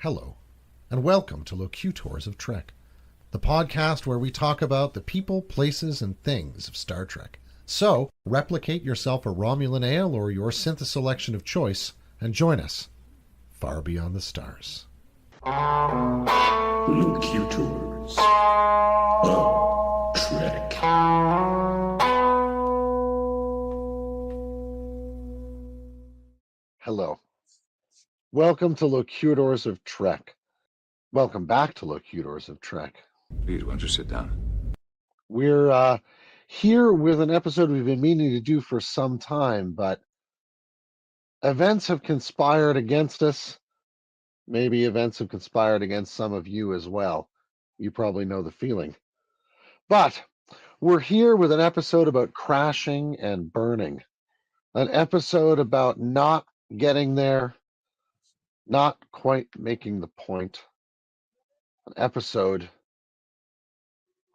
Hello, and welcome to Locutors of Trek, the podcast where we talk about the people, places, and things of Star Trek. So, replicate yourself a Romulan ale or your synth selection of choice, and join us far beyond the stars. Locutors of Trek. Hello. Welcome to Locutors of Trek. Welcome back to Locutors of Trek. Please, why don't you sit down? We're here with an episode we've been meaning to do for some time, but events have conspired against us. Maybe events have conspired against some of you as well. You probably know the feeling. But we're here with an episode about crashing and burning. An episode about not getting there, not quite making the point. An episode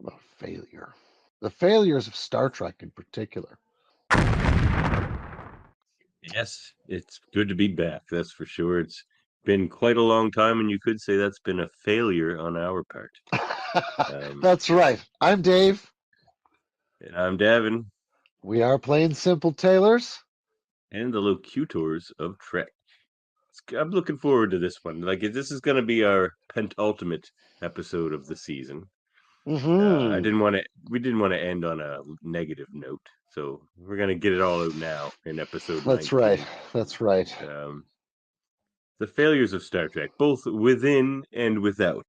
about failure. The failures of Star Trek in particular. Yes, it's good to be back, that's for sure. It's been quite a long time, and you could say that's been a failure on our part. That's right. I'm Dave. And I'm Davin. We are Plain Simple Tailors. And the Locutors of Trek. I'm looking forward to this one. This is going to be our penultimate episode of the season. Mm-hmm. We didn't want to end on a negative note, so we're going to get it all out now in episode 19. That's right. The failures of Star Trek, both within and without.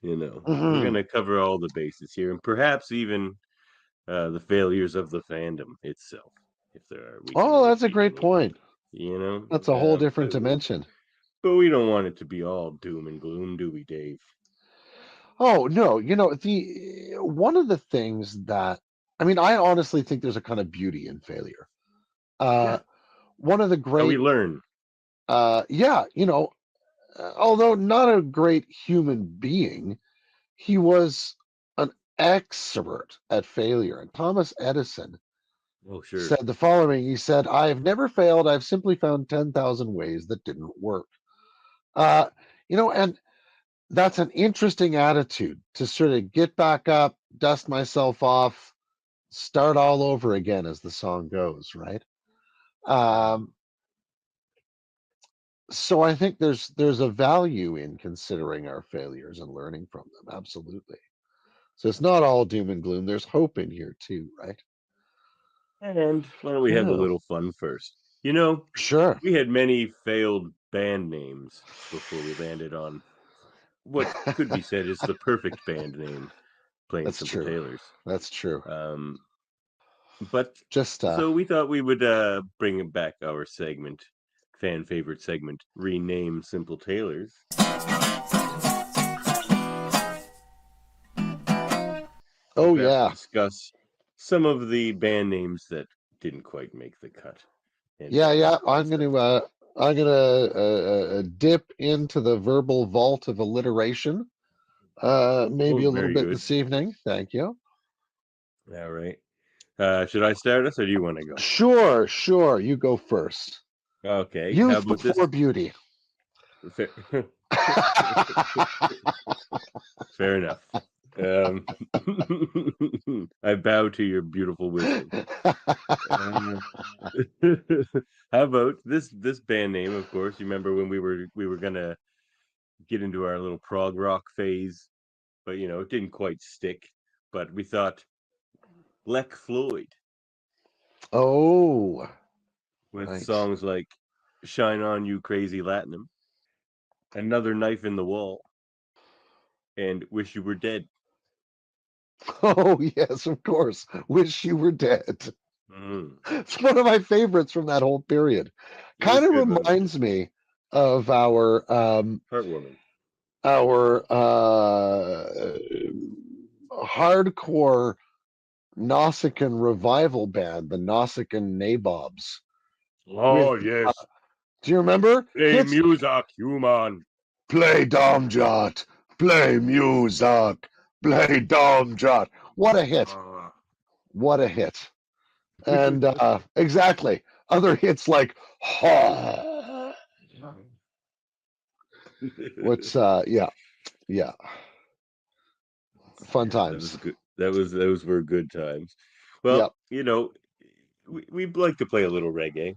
We're going to cover all the bases here, and perhaps even the failures of the fandom itself, if there are. That's a great point. That's a whole different dimension. But we don't want it to be all doom and gloom, do we, Dave? Oh no, the one of the things that I honestly think there's a kind of beauty in failure. One of the great How we learn. Although not a great human being, he was an expert at failure. And Thomas Edison said the following. He said, "I have never failed. I've simply found 10,000 ways that didn't work." And that's an interesting attitude to sort of get back up, dust myself off, start all over again, as the song goes, right? So I think there's a value in considering our failures and learning from them. Absolutely. So it's not all doom and gloom. There's hope in here too, right? And why don't we have a little fun first? Sure. We had many failed band names before we landed on what could be said is the perfect band name, Plain Simple Tailors. That's true. But so we thought we would bring back our segment, fan favorite segment, rename Simple Tailors. Oh yeah. Discuss some of the band names that didn't quite make the cut. Yeah. I'm gonna dip into the verbal vault of alliteration. Maybe a little bit this evening. Thank you. All right. Should I start us, or do you want to go? Sure. You go first. Okay. Youth how about before this? Beauty. Fair enough. I bow to your beautiful wisdom. How about this band name? Of course, you remember when we were gonna get into our little prog rock phase, but it didn't quite stick. But we thought Black Floyd. Oh, with songs like "Shine On You, Crazy Latinum," "Another Knife in the Wall," and "Wish You Were Dead." Oh yes, of course. "Wish You Were Dead." It's one of my favorites from that whole period. Kind of reminds me of our Heartwarming. Our hardcore Nausicaan revival band, the Nausicaan Nabobs. Oh yes. Do you remember? Play music, human. Play Domjot. Play music. Play Domjot. What a hit. What a hit. And exactly. Other hits like What's yeah. Fun That was times. good. Those were good times. Well, Yep. we like to play a little reggae,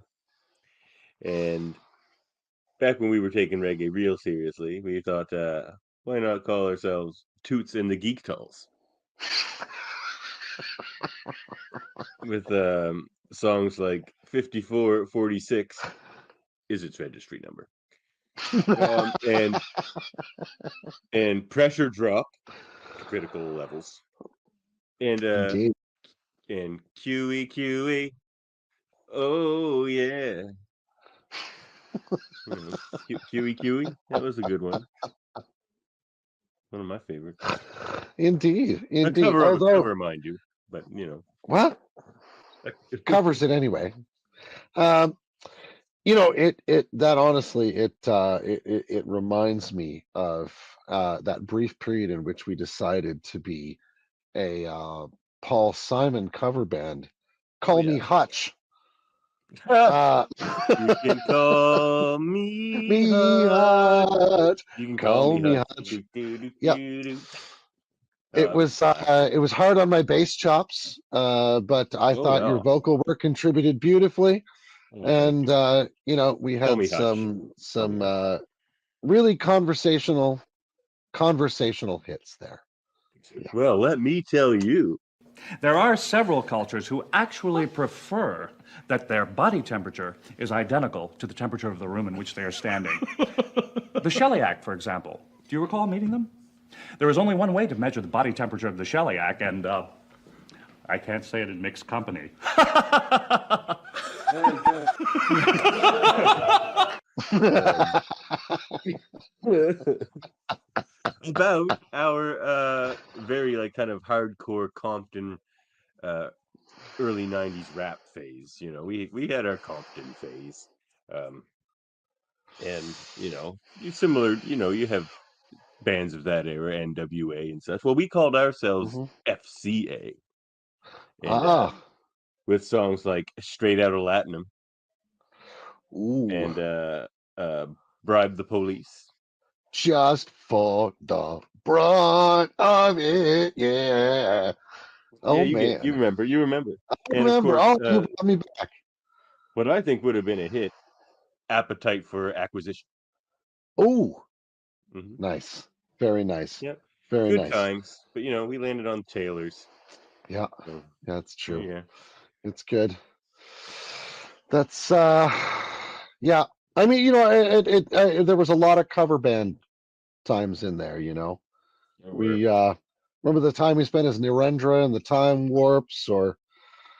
and back when we were taking reggae real seriously, we thought, why not call ourselves Toots and the Geek Tulls with songs like 5446 is its registry number, and Pressure Drop to critical levels, and Indeed. QE. Oh yeah, QE. That was a good one. One of my favorites. Indeed. A Indeed. cover of a Although, cover, mind you, but well, covers it anyway. Um, it that honestly, it reminds me of that brief period in which we decided to be a Paul Simon cover band. Oh Call Me yeah. Hutch. You can call me Me Hutch. Hutch. You can call Call me me Hutch. Hutch. Yep. Oh, that was a classic. It was hard on my bass chops, but I Oh thought your yeah. vocal work contributed beautifully, Oh, thank and you. we Call had me Hutch. Call me some Hutch. really conversational hits there. Yeah. Well, let me tell you. There are several cultures who actually prefer that their body temperature is identical to the temperature of the room in which they are standing. The Shellyak, for example. Do you recall meeting them? There is only one way to measure the body temperature of the Shellyak, and I can't say it in mixed company. About our very kind of hardcore Compton early 90s rap phase. We had our Compton phase. And similar, you have bands of that era, NWA and such. Well, we called ourselves hmm FCA, and Ah, with songs like Straight Outta Latinum ooh, and Bribe the Police. just for the brunt of it, yeah. Yeah, Oh you man, remember. I And of remember. course, Oh, you brought me back. what I think would have been a hit, Appetite for Acquisition. Oh, Hmm. nice, very nice, Yep, very good nice. times. But we landed on Taylor's. Yeah, So, that's true. yeah. It's good. That's yeah. I mean, there was a lot of cover band times in there. Oh, We remember the time we spent as Narendra and the Time Warps, or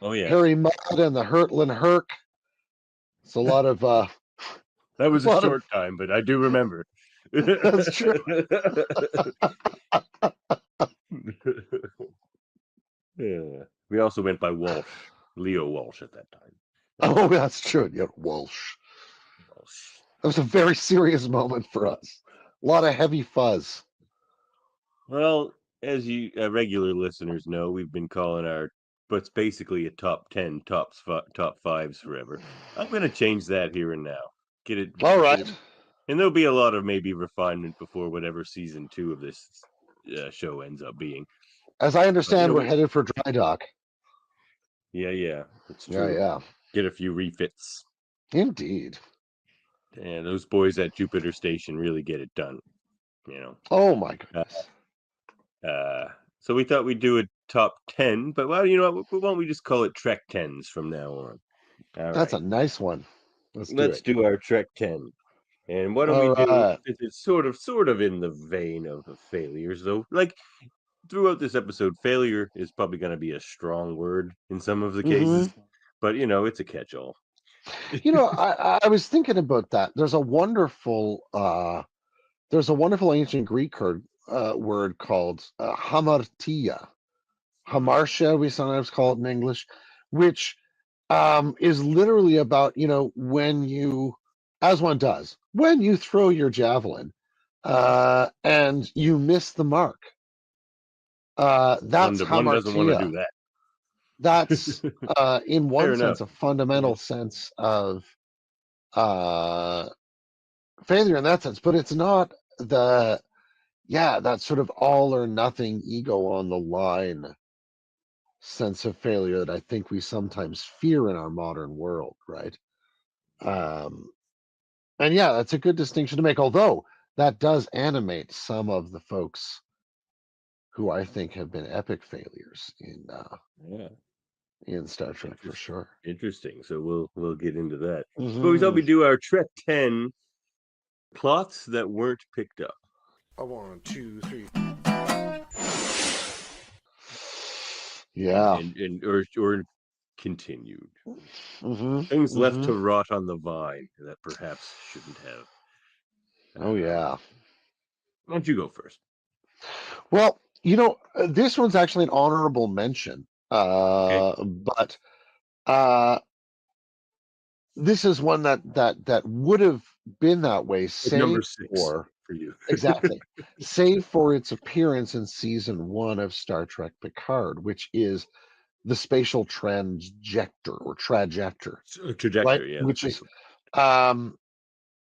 oh yes. Harry Mudd and the Hurtlin' Herc. It's a lot of That was a lot of short time, but I do remember. that's true. Yeah. We also went by Walsh, Leo Walsh at that time. Oh, that's true. Yeah, Walsh. Walsh. That was a very serious moment for us. A lot of heavy fuzz. Well, as you regular listeners know, we've been calling what's basically a top 10, top fives forever. I'm going to change that here and now. Get it, All get it, right. and there'll be a lot of maybe refinement before whatever season 2 of this show ends up being. As I But understand, we're headed for dry dock. yeah, it's Yeah, true. yeah. Get a few refits. Indeed. And those boys at Jupiter Station really get it done. Oh my Uh, goodness. so we thought we'd do a top 10, but well, you know what? Why don't we just call it Trek 10s from now on? All That's a right, nice one. Let's do let's it. do our Trek 10. And what do All we do? right. It's sort of in the vein of the failures, though. Like throughout this episode, failure is probably going to be a strong word in some of the hmm cases, but it's a catch-all. I was thinking about that. There's a wonderful ancient Greek word called hamartia. Hamartia, we sometimes call it in English, which is literally about, when you, as one does, when you throw your javelin and you miss the mark. That's One doesn't want to hamartia. do that. That's, in Fair one enough. sense, a fundamental sense of uh, failure in that sense, but it's not that sort of all or nothing, ego on the line sense of failure that I think we sometimes fear in our modern world, right? Um, and yeah, that's a good distinction to make. Although that does animate some of the folks who I think have been epic failures Yeah. in Star Trek for sure. Interesting. So we'll get into that. But we thought Hmm. we'd do our Trek 10 plots that weren't picked up. A 1, 2, 3. Yeah. Or continued. Hmm. Things left Hmm. to rot on the vine that perhaps shouldn't have. Oh yeah. Why don't you go first? Well, this one's actually an honorable mention. Okay. But this is one that would have been that way, Like number save 6 for for you. exactly, save for its appearance in season 1 of Star Trek Picard, which is the spatial transjector or trajector, right? Trajectory, yeah, the Which is spatial. um,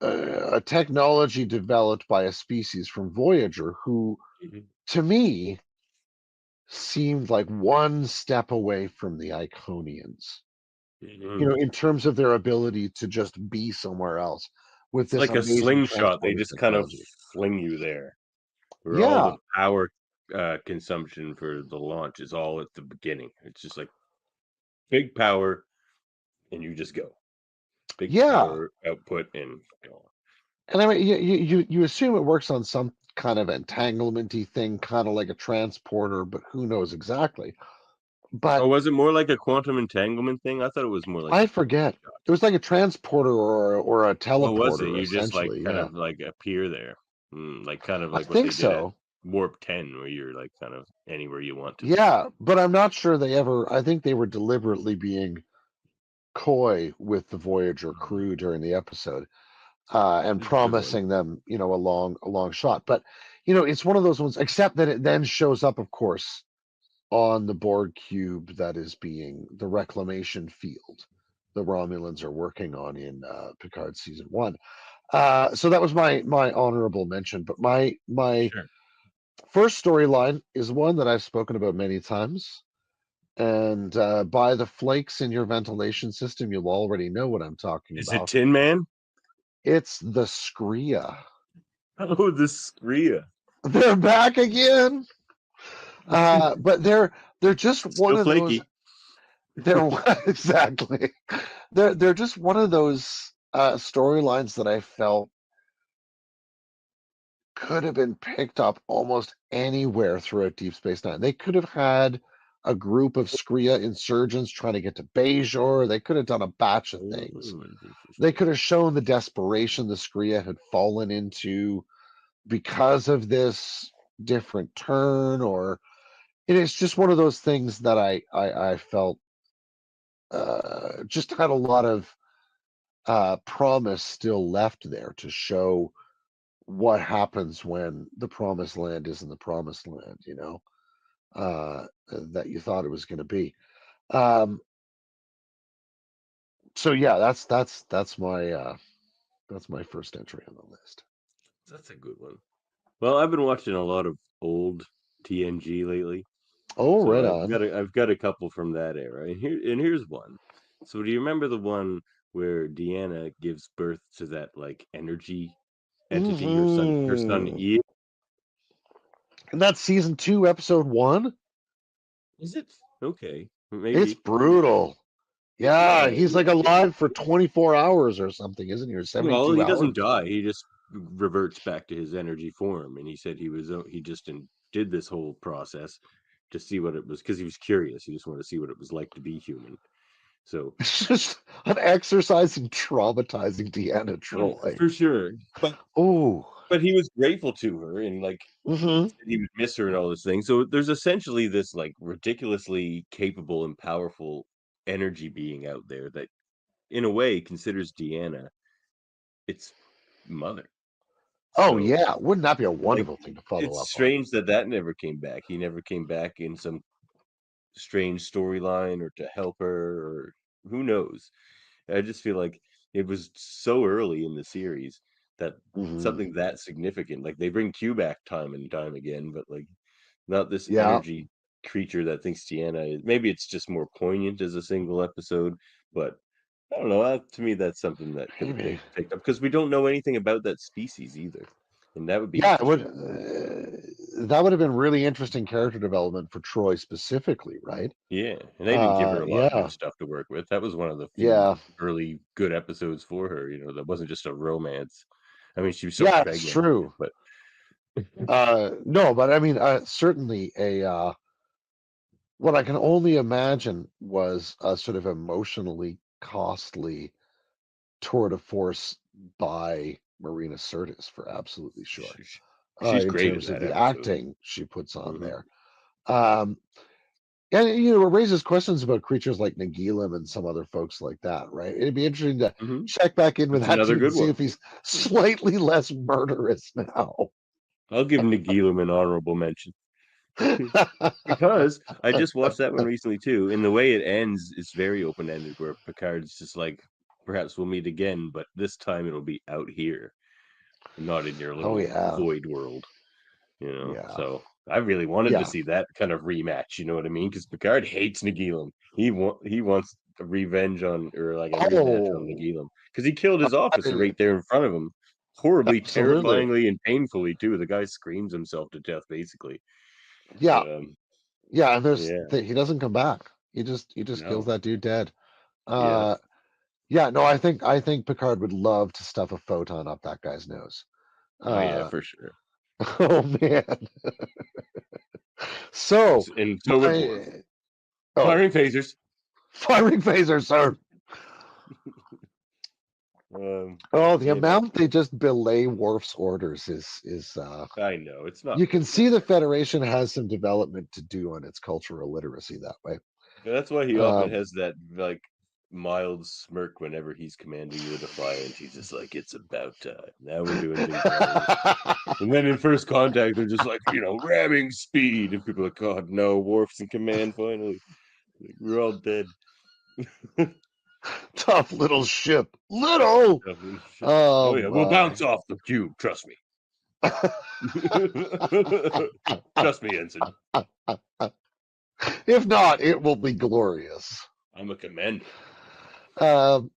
a technology developed by a species from Voyager who, Mhm. to me, seemed like one step away from the Iconians. Mhm. In terms of their ability to just be somewhere else with It's this like a amazing slingshot. They transporter just kind of technology. fling you there. Where all Yeah, the power consumption for the launch is all at the beginning. It's just like big power, and you just go. Big yeah. power output and go. And I mean, you assume it works on some kind of entanglementy thing, kind of like a transporter, but who knows exactly? Oh, But was it more like a quantum entanglement thing? I thought it was more like a I forget. slingshot. It was like a transporter or a Oh, was it? teleporter, You just like essentially. kind Yeah, of like appear there, like kind of I like what think they did at so. Warp 10, where you're like kind of anywhere you want to be. Yeah, but I'm not sure they ever. I think they were deliberately being coy with the Voyager Mhm. crew during the episode, and That's a good one. promising them, a long shot. But it's one of those ones. Except that it then shows up, of course, on the Borg cube that is being the reclamation field the Romulans are working on in Picard season 1. So that was my honorable mention. But my Sure. first storyline is one that I've spoken about many times. And by the flakes in your ventilation system, you'll already know what I'm talking Is it about. Tin Man? It's the Skria. Oh, the Skria. They're back again. But they're just one Still of those. flaky. They're exactly. They're just one of those storylines that I felt could have been picked up almost anywhere throughout Deep Space Nine. They could have had a group of Skria insurgents trying to get to Bajor. They could have done a batch of things. Oh, They interesting. could have shown the desperation the Skria had fallen into because of this different turn, or it's just one of those things that I felt just had a lot of promise still left there to show what happens when the promised land isn't the promised land, that you thought it was going to be. Um, so yeah, that's my first entry on the list. That's a good one. Well, I've been watching a lot of old TNG lately, Oh, so right I've on. got a couple from that era, and here's one. So do you remember the one where Deanna gives birth to that like energy entity, her son Hmm. Eve? And that's season 2, episode 1. Is it? Okay, It's maybe. brutal. Yeah, he's like Yeah. alive for 24 hours or something, isn't he? Or Well, 72 he doesn't hours. die. He just reverts back to his energy form, and he said he just did this whole process to see what it was because he was curious. He just wanted to see what it was like to be human. So It's just an exercise in traumatizing Deanna oh, Troy. for sure. Oh. But he was grateful to her and like Mm-hmm. said he would miss her and all this thing. So there's essentially this like ridiculously capable and powerful energy being out there that in a way considers Deanna its mother. Oh So yeah, wouldn't that be a like wonderful thing to follow it's up on? strange that that never came back. He never came back in some strange storyline or to help her or who knows. I just feel like it was so early in the series that Mhm. something that significant. Like they bring Q back time and time again, but like not this Yeah. energy creature that thinks Tiana is. Maybe it's just more poignant as a single episode, but I don't know. To me, that's something that could have been Maybe. picked up because we don't know anything about that species either, and that would be Yeah, it would. interesting. That would have been really interesting character development for Troy specifically, right? Yeah, and they didn't give her a lot of Yeah, good stuff to work with. That was one of the few yeah, early good episodes for her. That wasn't just a romance. I mean, she was so yeah. It's pregnant, true. but No, but I mean, certainly what I can only imagine was a sort of emotionally costly tour de force by Marina Sirtis for absolutely sure. she's In great in terms of that the episode. acting she puts on Mhm. there. And it raises questions about creatures like Nagilum and some other folks like that, right? It'd be interesting to Mhm. check back in with That's that another dude and good see one. if he's slightly less murderous now. I'll give Nagilum an honorable mention because I just watched that one recently too, and the way it ends is very open ended, where Picard's just like, perhaps we'll meet again, but this time it'll be out here, not in your Oh little yeah, void world. yeah, So I really wanted to yeah. see that kind of rematch. You know what I mean? Because Picard hates Nagilum. He wants a revenge on, or like a rematch on Oh, Nagilum because he killed his officer I- right there in front of him, horribly, absolutely. terrifyingly, and painfully too. The guy screams himself to death, basically. Yeah, But yeah. And yeah, he doesn't come back. He just kills no, that dude dead. yeah, Uh, yeah. No, I think Picard would love to stuff a photon up that guy's nose. oh yeah, Uh, for sure. oh man. So And so would Worf. my oh, Firing phasers. firing phaser, sir. Oh, the You know, amount they just belay Worf's orders is I know it's not you can really see the necessary. Federation has some development to do on its cultural literacy that way. Yeah, that's why he often Um, has that like mild smirk whenever he's commanding you to fly, and he's just like, "It's about time. Now we're doing things right." And then in first contact, they're just like, ramming speed, and people are like, "God, no, Worf's in command finally. Like, we're all dead." tough little ship. Little. Oh Oh yeah, we'll my. bounce off the cube. Trust me. Trust me, Ensign. If not, it will be glorious. I'm a commander. Um,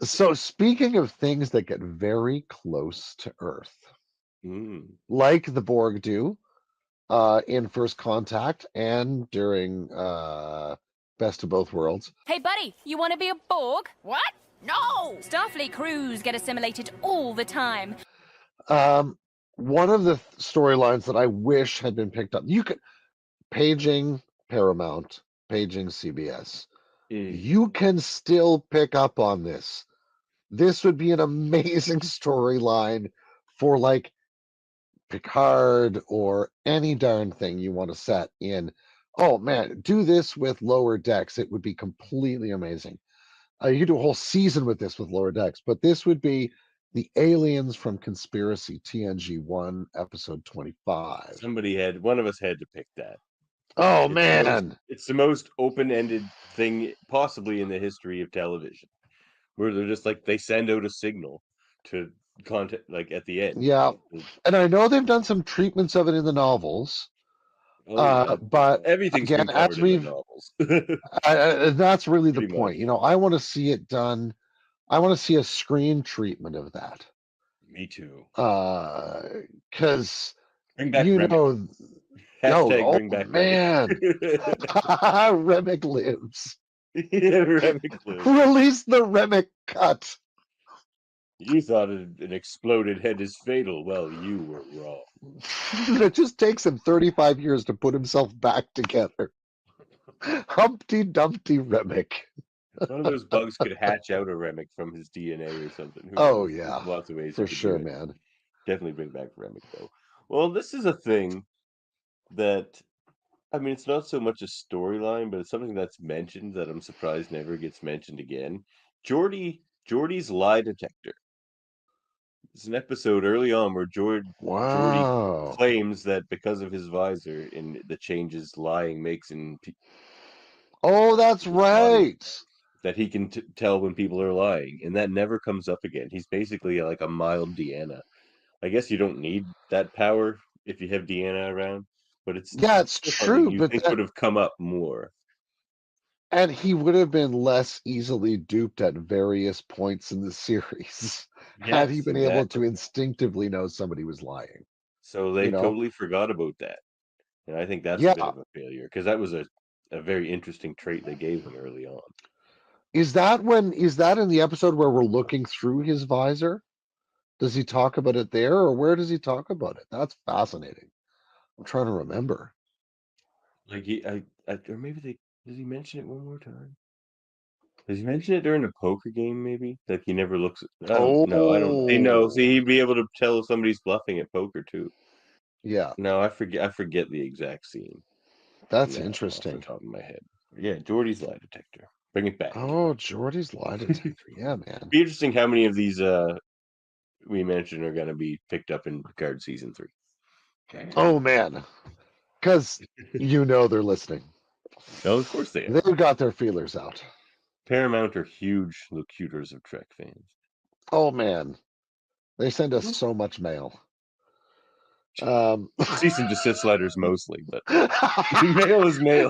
so speaking of things that get very close to Earth, Mm. like the Borg do, in First Contact and during Best of Both Worlds. Hey, buddy, you want to be a Borg? What? No! Starfleet crews get assimilated all the time. One of the storylines that I wish had been picked up, you could paging Paramount, paging CBS. You can still pick up on this. This would be an amazing storyline for like Picard or any darn thing you want to set in. Oh man, do this with Lower Decks. It would be completely amazing. You could do a whole season with this with Lower Decks, but this would be the aliens from Conspiracy TNG 1, episode 25. One of us had to pick that. Oh It's man. it's the most open-ended thing possibly in the history of television, where they're just like they send out a signal to contact, like at the end. Yeah. And I know they've done some treatments of it in the novels. Oh yeah, But everything's again, been as covered in the we've novels, that's really the pretty much. point. I want to see it done. I want to see a screen treatment of that. Me too. Because Bring back Remick. oh, Bring back man, Remick. Remick lives. Yeah, Remick lives. Release the Remick cut. You thought an exploded head is fatal. Well, you were wrong. It just takes him 35 years to put himself back together. Humpty Dumpty Remick. One of those bugs could hatch out a Remick from his DNA or something. Who Oh knows? yeah, There's lots of ways for you could sure, do it. man. Definitely bring back Remick though. Well, this is a thing that, I mean, it's not so much a storyline, but it's something that's mentioned that I'm surprised never gets mentioned again. Geordie's lie detector. It's an episode early on where Geordie Wow. claims that because of his visor and the changes lying makes in Oh, that's his body, right. that he can tell when people are lying, and that never comes up again. He's basically like a mild Deanna. I guess you don't need that power if you have Deanna around, but it's Yeah, it's still something true, you but think would have come up more. and he would have been less easily duped at various points in the series had he Yes, been able to exactly. instinctively know somebody was lying. So they totally forgot about that, and I think that's a bit Yeah. of a failure because that was a very interesting trait they gave him early on. Is that in the episode where we're looking through his visor? Does he talk about it there, or where does he talk about it? That's fascinating. I'm trying to remember. Like or maybe does he mention it one more time? Does he mention it during a poker game? Maybe like he never looks. I don't know. I don't. See, no. See, Oh, he'd be able to tell if somebody's bluffing at poker too. yeah, No, I forget. I forget the exact scene that's now off the interesting. top of my head. Yeah, Jordy's lie detector. Bring it back. Oh, Jordy's lie detector. Yeah, man. Be interesting how many of these we mentioned are going to be picked up in Picard season 3. Oh man, because they're listening. No, of course they are. They've got their feelers out. Paramount are huge Locutors of Trek fans. Oh man, they send us so much mail. Cease and desist letters mostly, but mail is mail.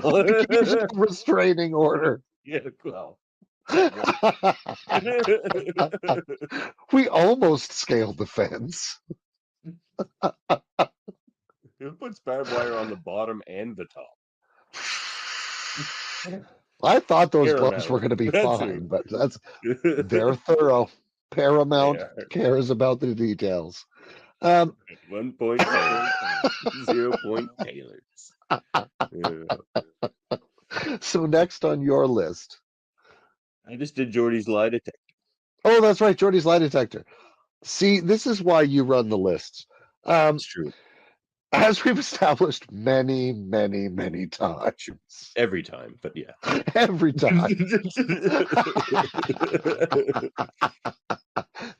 Restraining order. Yeah, well. We almost scaled the fence. It puts barbed wire on the bottom and the top. I thought those gloves Paramount. were going to be That's fine, but they're thorough. Paramount They are. cares about the details. At 1 point tailors, 0 point tailors. So next on your list. I just did Jordy's lie detector. Oh, that's right, Jordy's lie detector. See, this is why you run the lists. It's true. As we've established many, many, many times. Every time, but yeah. Every time.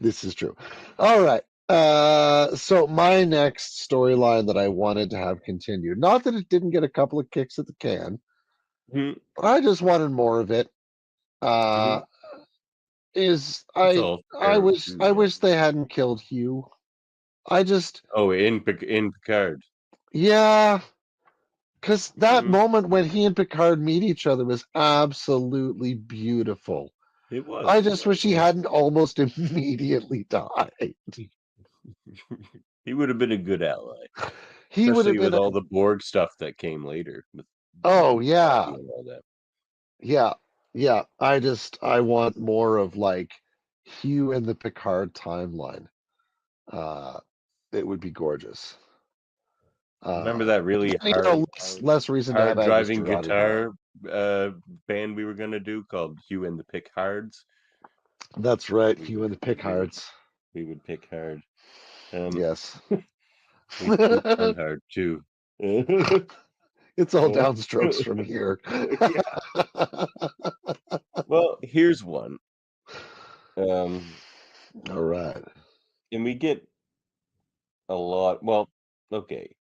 This is true. All right. So my next storyline that I wanted to have continued, not that it didn't get a couple of kicks at the can, but I just wanted more of it. Is all I fair wish too, I yeah. wish they hadn't killed Hugh. I just in Picard. Yeah, because that moment when he and Picard meet each other was absolutely beautiful. It was. I just wish he hadn't almost immediately died. He would have been a good ally. He would have Especially been with all the Borg stuff that came later. With Oh yeah. and all that. Yeah. Yeah. I want more of like Hugh and the Picard timeline. It would be gorgeous. Remember that really less reason to have hard Agnes driving Jurati guitar band we were gonna do called Hugh and the Picards? That's right, Hugh and the Picards. We would pick hard. Yes. We down hard too. It's all downstrokes from here. Well, here's one. All right. And we get a lot. Well, okay.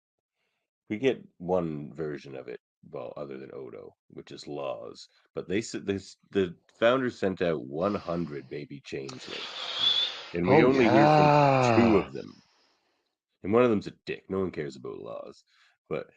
We get one version of it, well, other than Odo, which is laws. But they said the founders sent out 100 baby changelings, and we only hear from 2 of them. And one of them's a dick. No one cares about laws, but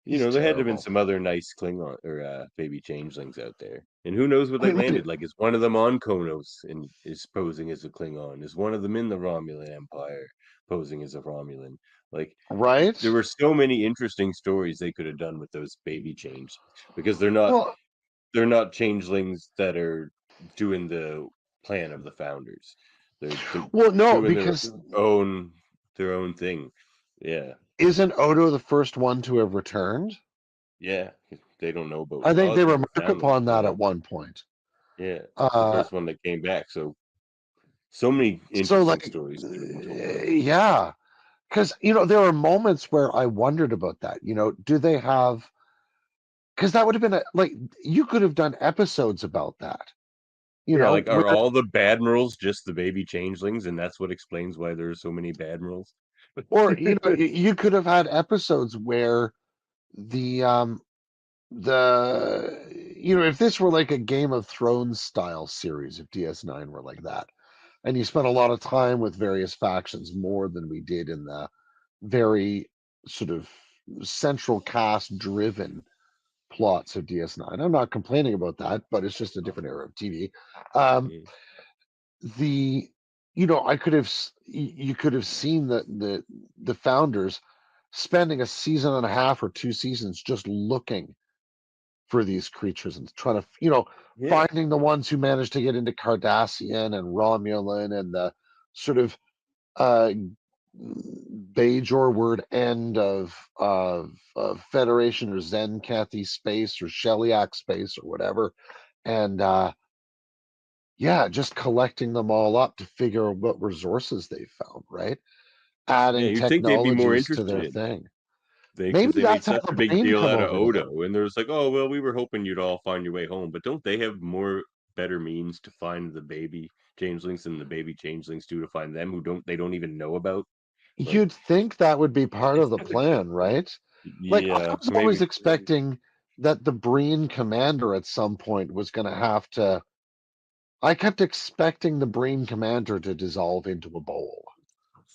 there had to have been some other nice Klingon or baby changelings out there. And who knows what they landed? Like, is one of them on Konos and is posing as a Klingon? Is one of them in the Romulan Empire posing as a Romulan? Like, right? There were so many interesting stories they could have done with those baby changelings because they're not changelings that are doing the plan of the founders. They're no, doing because their own thing. Yeah. Isn't Odo the first one to have returned? Yeah, they don't know about. I think they remark upon that at one point. Yeah, the first one that came back. So many interesting stories. Yeah, because there are moments where I wondered about that. Do they have? Because that would have been you could have done episodes about that. Are all the Badmirals just the baby changelings, and that's what explains why there are so many Badmirals? Or you could have had episodes where the if this were like a Game of Thrones style series, if DS9 were like that, and you spent a lot of time with various factions more than we did in the very sort of central cast driven plots of DS9. I'm not complaining about that, but it's just a different era of TV. Um, Mm. the I could have you could have seen the founders spending a season and a half or 2 seasons just looking for these creatures and trying to Yeah. finding the ones who managed to get into Cardassian and Romulan and the sort of uh Bajor word end of Federation or Zen-Cathy space or Sheliak space or whatever, and yeah, just collecting them all up to figure out what resources they found, right? Yeah, Adding you'd think they'd be more technologies to interested their in that. thing. Because Maybe they made that's how such the a big brain deal come out of over them. Odo, and there's like, oh well, we were hoping you'd all find your way home, but don't they have better means to find the baby changelings than the baby changelings do to find them, who they don't even know about? Like, You'd think that would be part of the plan, right? Like I yeah, was always maybe. expecting that the Breen commander at some point was going to have to. I kept expecting the Breen commander to dissolve into a bowl.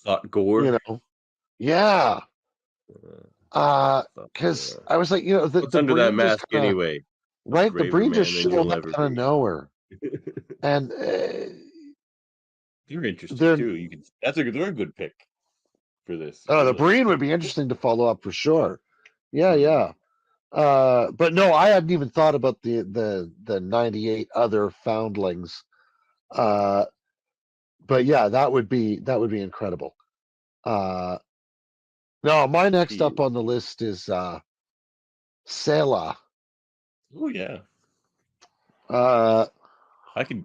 Thought Gore. You know? Yeah. Thought, Because I was like, what's the under that Breen just mask kind of anyway? A right. The braver Breen just man than showed you'll up ever out of be. nowhere, and You're interesting they're too. You can. They're a good pick for this, oh, the really. Breen would be interesting to follow up for sure. Yeah, Hmm. yeah. But no, I hadn't even thought about the 98 other foundlings. Uh, but yeah, that would be incredible. Uh, no, my next up on the list is Selah. Oh yeah, Uh, I could.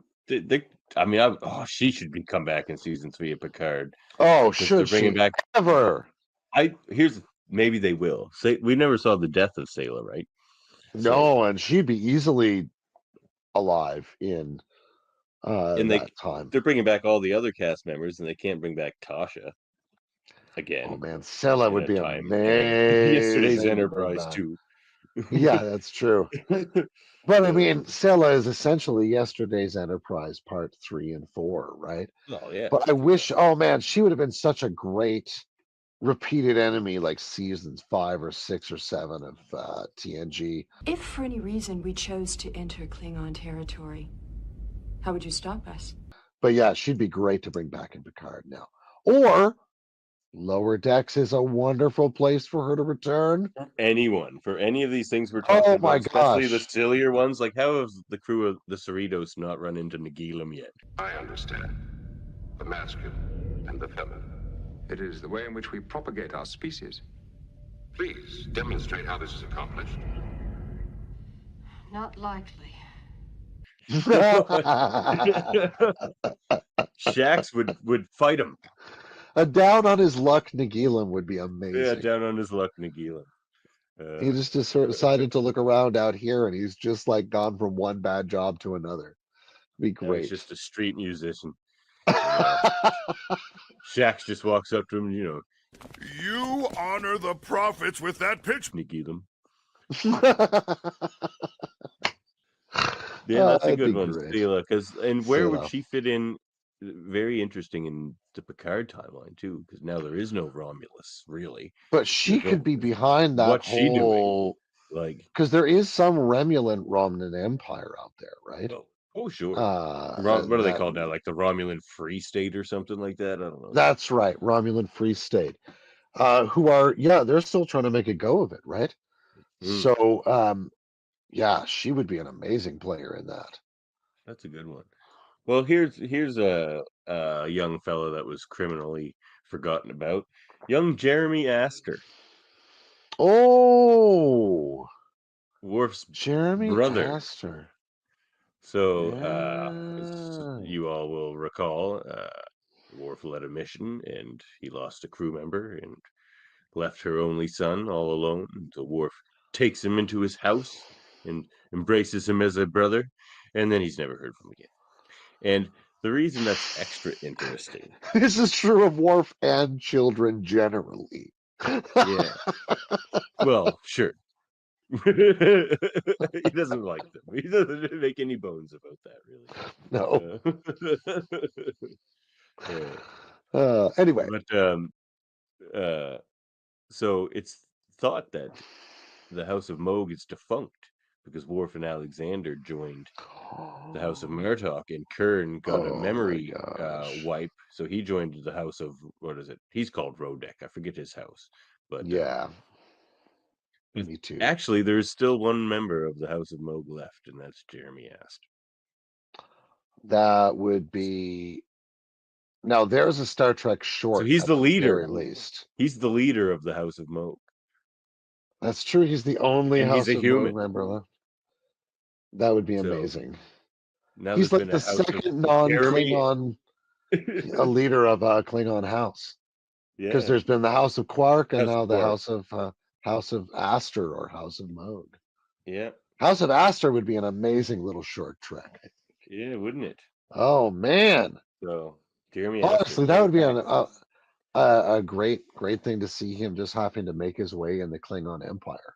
She should be come back in season 3 of Picard oh, because they're should bringing she back. ever? Maybe they will. Say we never saw the death of Sayla, right? So No, and she'd be easily alive in and that time. they're bringing back all the other cast members, and they can't bring back Tasha Oh again man, Selah in would a be time. And yesterday's amazing to bring Enterprise back. too. Yeah, that's true. But I Uh, mean, Selah is essentially yesterday's Enterprise Part 3 and 4, right? oh yeah, But I wish, oh man, she would have been such a great repeated enemy like seasons 5 or 6 or 7 of TNG. If for any reason we chose to enter Klingon territory, how would you stop us? But yeah, she'd be great to bring back in Picard now. Or Lower Decks is a wonderful place for her to return. anyone for any of these things we're talking Oh about, my especially the gosh. sillier ones. Like, how have the crew of the Cerritos not run into Nagilum yet? I understand. The masculine and the feminine. It is the way in which we propagate our species. Please demonstrate how this is accomplished. Not likely. Shax would fight him. A down on his luck Nagilum would be Yeah, amazing. down on his luck, Nagilum. He just decided to look around out here and he's just like gone from one bad job to another. Be Now he's great. just a street musician. Shax just walks up to him, You honor the prophets with that pitch. Nagilum. Yeah, that's a That'd good be one, great. Stela. Where would Stela. she fit in? Very interesting in the Picard timeline too, because now there is no Romulus really. But she There's could be behind that what's she doing? whole, Like, because there is some Romulan Empire out there, right? oh sure. What are they That called now? Like the Romulan Free State or something like that? I don't know. that's right, Romulan Free State. Who are they're still trying to make a go of it, right? Mm, So yeah, she would be an amazing player in that. that's a good one. Well, here's a young fellow that was criminally forgotten about. Young Jeremy Astor, Oh, Worf's Jeremy brother. Astor. So, as Yeah. you all will recall, Worf led a mission and he lost a crew member and left her only son all alone. So Worf takes him into his house and embraces him as a brother, and then he's never heard from again. And the reason that's extra interesting, This is true of Worf and children generally. yeah. Well, sure. He doesn't like them. He doesn't make any bones about that, really. No. Anyway. But so it's thought that the House of Moog is defunct because Worf and Alexander joined the House of Murtaugh, and Kern got a memory wipe, so he joined the House of, what is it? He's called Rodek. I forget his house, but yeah, me too. Actually, there's still one member of the House of Moog left, and that's Jeremy Ast. That would be. Now, there's a Star Trek short. So he's the leader, at least. He's the leader of the House of Moog. That's true. He's the only And House he's a of human. Moog member left. That would be So, amazing. Now He's like the House second non-Klingon a leader of a Klingon house. Because there's been the House of Quark and now the House of Astor or House of Moog. Yeah. House of Astor would be an amazing little short trek. Yeah, wouldn't it? Oh man. So Jeremy. Honestly, that would be a great thing to see him just having to make his way in the Klingon Empire.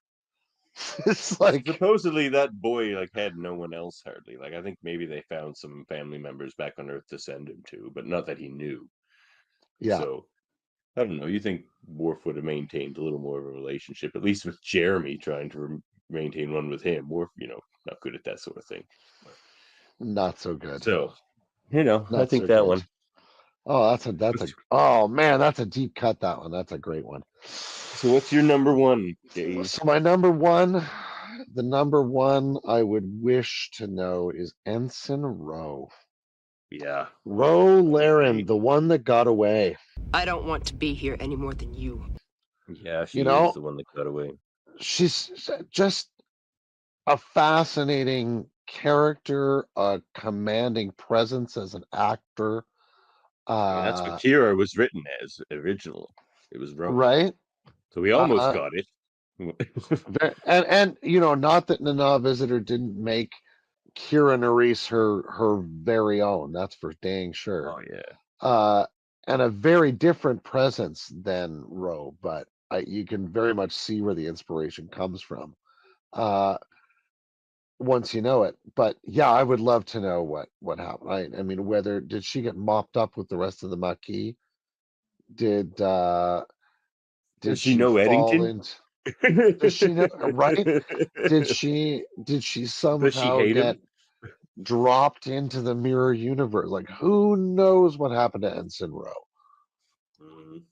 It's like supposedly that boy had no one else hardly. I think maybe they found some family members back on Earth to send him to, but not that he knew. Yeah. So I don't know. You think Worf would have maintained a little more of a relationship, at least with Jeremy, trying to maintain one with him. Worf, not good at that sort of thing. Not so good. So, I think that one. Oh, oh man, that's a deep cut, that one. That's a great one. So what's your number one, Dave? So my number one, the number one I would wish to know is Ensign Ro. Yeah. Ro Laren, the one that got away. I don't want to be here any more than you. Yeah, she is the one that got away. She's just a fascinating character, a commanding presence as an actor. That's what Kira was written as originally. It was wrong. Right? So we almost got it. and not that Nana Visitor didn't make Kira Nerys her very own. That's for dang sure. Oh yeah. And a very different presence than Ro, but you can very much see where the inspiration comes from. Once you know it. But yeah, I would love to know what happened. I mean, did she get mopped up with the rest of the Maquis? Did she know Eddington? Does she know, right? Did she somehow get dropped into the mirror universe? Who knows what happened to Ensign Ro?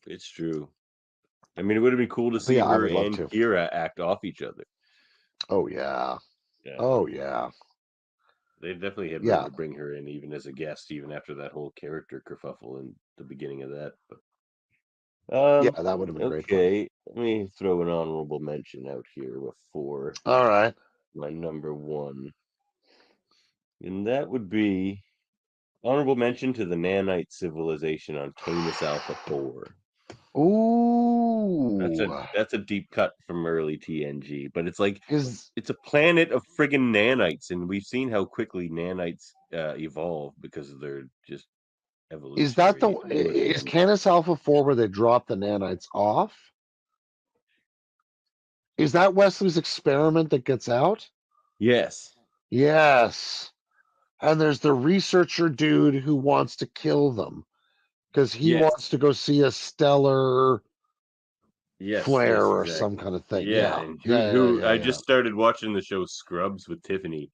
It's true. I mean, it would have been cool to see her and Kira act off each other. Oh yeah. Oh yeah. They definitely had room to bring her in, even as a guest, even after that whole character kerfuffle in the beginning of that. But yeah, that would have been great. Okay, let me throw an honorable mention out here before. All right. My number one, and that would be honorable mention to the nanite civilization on Canis Alpha 4. Ooh, that's a deep cut from early TNG, but it's it's a planet of friggin' nanites, and we've seen how quickly nanites evolve because of their just evolution. Is Canis Alpha 4 where they drop the nanites off? Is that Wesley's experiment that gets out? Yes. And there's the researcher dude who wants to kill them because he wants to go see a stellar flare or some kind of thing. I just started watching the show Scrubs with Tiffany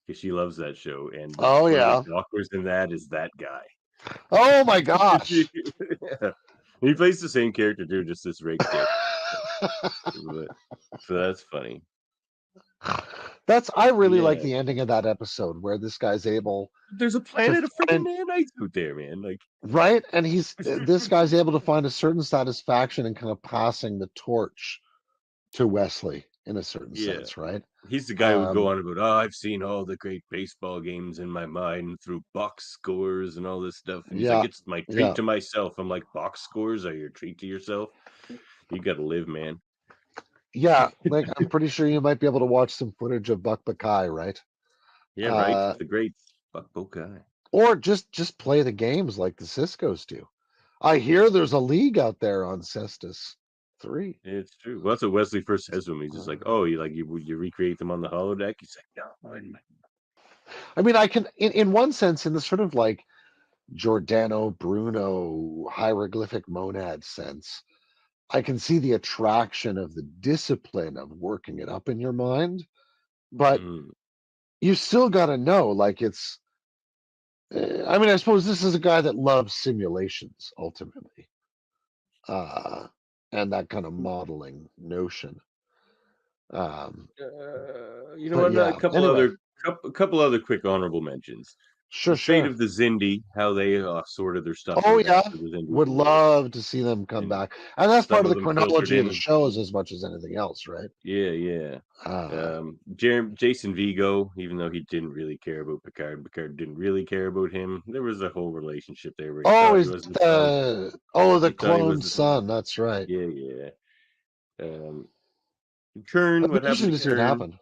because she loves that show, and one of the doctors in that is that guy. Oh my gosh! He plays the same character too, just this rake dick. So that's funny. I really like the ending of that episode where this guy's able. There's a planet of freaking nanites out there, man. Right, and this guy's able to find a certain satisfaction in kind of passing the torch to Wesley in a certain sense, right? He's the guy who would go on about, I've seen all the great baseball games in my mind through box scores and all this stuff. And he's like, it's my treat to myself. I'm like, box scores are your treat to yourself? You got to live, man. Yeah, I'm pretty sure you might be able to watch some footage of Buck Buckeye, right? Yeah, right. The great Buck Buckeye. Or just play the games like the Ciscos do. I hear there's a league out there on Cestus. 3. It's true. Well, that's what Wesley first says to him. He's just like, "Oh, you recreate them on the holodeck?" He's like, "No." I mean, I can, in one sense, in the sort of like Giordano Bruno hieroglyphic monad sense, I can see the attraction of the discipline of working it up in your mind, but you still got to know, like it's. I mean, I suppose this is a guy that loves simulations ultimately, and that kind of modeling notion. You know But what? yeah. Anyway, A couple other quick honorable mentions. The fate sure. of the Zindi, how they sorted their stuff Oh out yeah, after the Zindi would war, love to see them come and back, and that's part some of of the them filtered chronology of the in. shows as much as anything else, right? Yeah. Jason Vigo, even though he didn't really care about Picard, Picard didn't really care about him. There was a whole relationship there where he Oh, thought he is was the son. the He thought he was clone the son. son? That's right. Yeah. Kern, It'd be what happened interesting to to see what Kern? happened.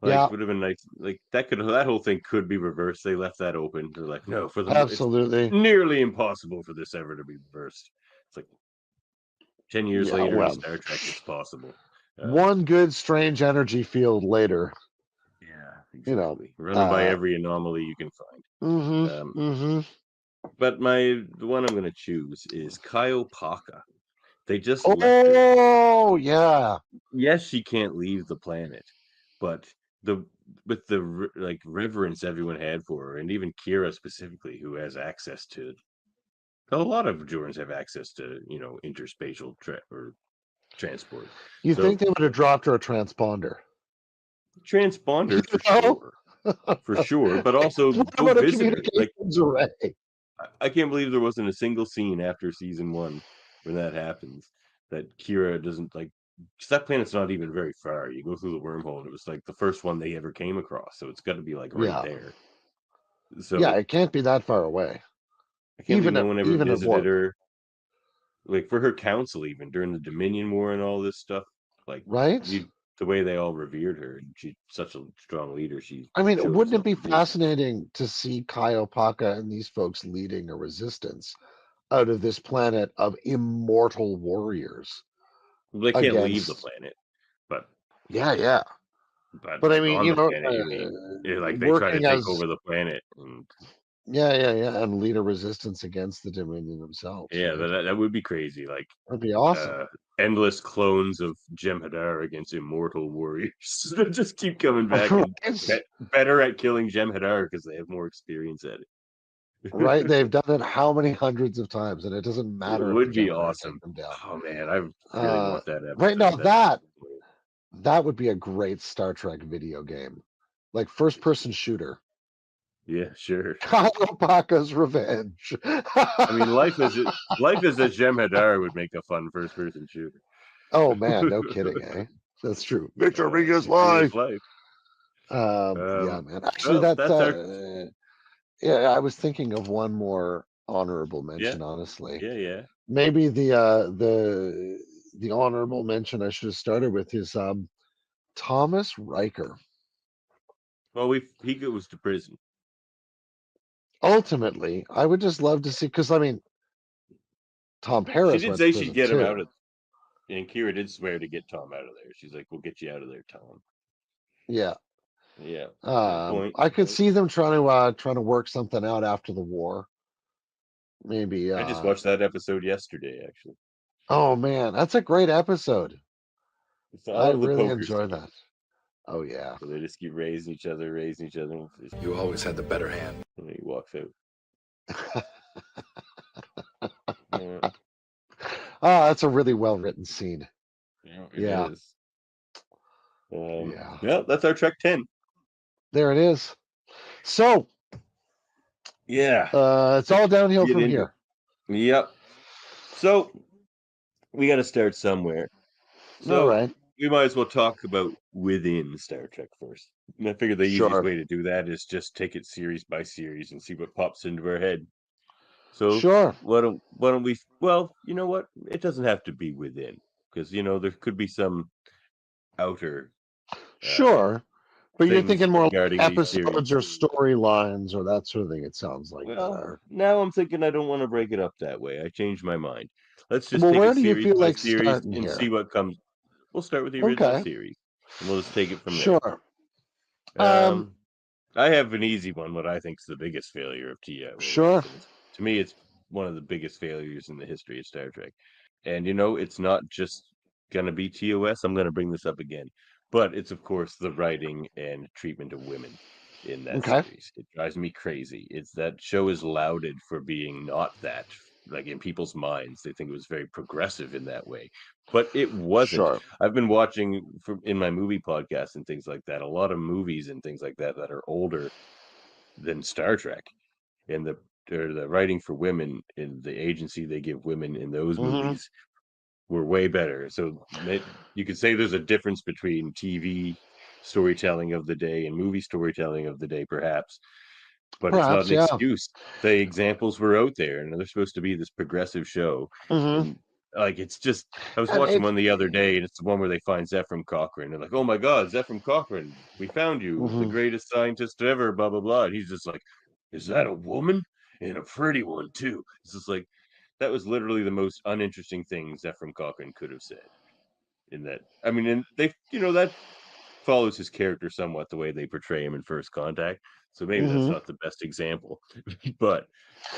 Like, Yeah, would have been nice. Like that whole thing could be reversed. They left that open. They're like, no, it's absolutely. nearly impossible for this ever to be reversed. It's like 10 years Yeah, later in well, Star Trek, it's possible. one good strange energy field later, Yeah, you know. exactly. Running by every anomaly you can find. But the one I'm going to choose is Kyle Paka. They just left her. Oh yeah, Yes, she can't leave the planet, but with the like reverence everyone had for her, and even Kira specifically, who has access to a lot of Bajorans have access to interspatial transport. you So think they would have dropped her a transponder? transponder No? for sure, but also What go about a visit her. Like communications array? I can't believe there wasn't a single scene after season 1 when that happens that Kira doesn't like. Because that planet's not even very far. You go through the wormhole, and it was like the first one they ever came across, so it's got to be like right Yeah, there. yeah, So it can't be that far away. I can't believe no one ever Even at visited warp, her. Like for her council, even during the Dominion War and all this stuff, like right? the way they all revered her, and she's such a strong leader. She I mean, showed wouldn't it herself be to be. fascinating to see Kaiopaka and these folks leading a resistance out of this planet of immortal warriors They can't leave the against? planet, but Yeah. But I like mean, on the planet, you mean? Like they try to working take as over the planet, and yeah, and lead a resistance against the Dominion themselves, yeah, right? that would be crazy. Like That'd be awesome. endless clones of Jem'Hadar against immortal warriors that just keep coming back and Right? better at killing Jem'Hadar because they have more experience at it. Right? They've done it how many hundreds of times, and it doesn't It matter if the would be Jem'Hadar take awesome. them down. Oh man, I really want that Right now, episode. that would be a great Star Trek video game, like first-person shooter. Yeah, sure. Kaiopaka's Revenge. I mean, life as a Jem'Hadar would make a fun first-person shooter. Oh man, no kidding, eh? That's true. Victory is life. Yeah, man. Actually, Well, that's that's our yeah. I was thinking of one more honorable yeah, mention. Honestly, yeah. maybe the honorable mention I should have started with is Thomas Riker. Well, he goes to prison. Ultimately, I would just love to see, because I mean, Tom She Paris did went to say she'd prison get him out too. of, and Kira did swear to get Tom out of there. She's like, "We'll get you out of there, Tom." Yeah. Yeah, good point. I could see them trying to work something out after the war. Maybe I just watched that episode yesterday, actually. oh man, that's a great episode. It's I all of the really poker enjoy scenes. that. Oh yeah. So they just keep raising each other. You always had the better hand. And then he walks out. Yeah. Oh, that's a really well written scene. It Yeah. is. Yeah. Well, that's our Trek 10. There it is. So Yeah. it's all downhill Get from into here. Yep. So we got to start somewhere. So All right. we might as well talk about within Star Trek first. And I figure the easiest Sure. way to do that is just take it series by series and see what pops into our head. So Sure. why don't we? Well, you know what? It doesn't have to be within, because there could be some outer Sure. But you're things thinking more like regarding these series. episodes or storylines or that sort of thing, it sounds like. Well, now I'm thinking I don't want to break it up that way. I changed my mind. Let's just Well, take where it do you series feel by like series starting and see here? what comes. We'll start with the original Okay, series, and we'll just take it from there. sure. Um, Um, I have an easy one. What I think is the biggest failure of TOS, sure. and to me, it's one of the biggest failures in the history of Star Trek. And it's not just gonna be TOS. I'm gonna bring this up again, but it's of course the writing and treatment of women in that Okay, series. It drives me crazy. It's that show is lauded for being not that. Like in people's minds, they think it was very progressive in that way, but it wasn't. sure. I've been watching in my movie podcast and things like that, a lot of movies and things like that that are older than Star Trek, and the writing for women and the agency they give women in those Hmm. movies were way better. So you could say there's a difference between TV storytelling of the day and movie storytelling of the day, perhaps, but it's not Perhaps, an yeah. excuse. The examples were out there, and they're supposed to be this progressive show, Hmm. and like it's just. I was And watching it. one the other day, and it's the one where they find Zephram Cochrane. They're like, "Oh my God, Zephram Cochrane, we found you, the Hmm. greatest scientist ever." Blah blah blah. And he's just like, "Is that a woman? And a pretty one too?" It's just like that was literally the most uninteresting thing Zephram Cochrane could have said. In that, I mean, and they, that follows his character somewhat the way they portray him in First Contact. So maybe that's Hmm. not the best example, but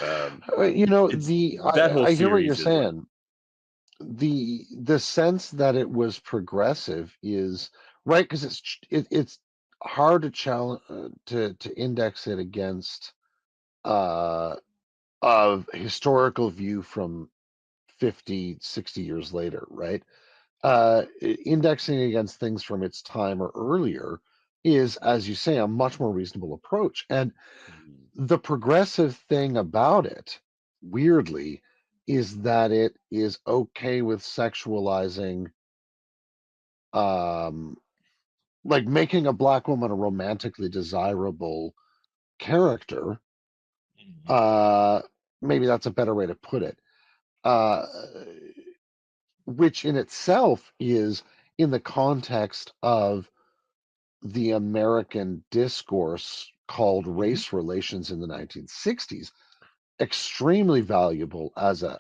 um, it's The that whole I hear what you're series is like, saying. The sense that it was progressive is right because it's hard to challenge to index it against uh a historical view from 50, 60 years later, right? Indexing against things from its time or earlier is, as you say, a much more reasonable approach. And the progressive thing about it, weirdly, is that it is okay with sexualizing, um, like making a black woman a romantically desirable character. Uh, Maybe that's a better way to put it. Uh, which in itself is in the context of the American discourse called Mhm. race relations in the 1960s extremely valuable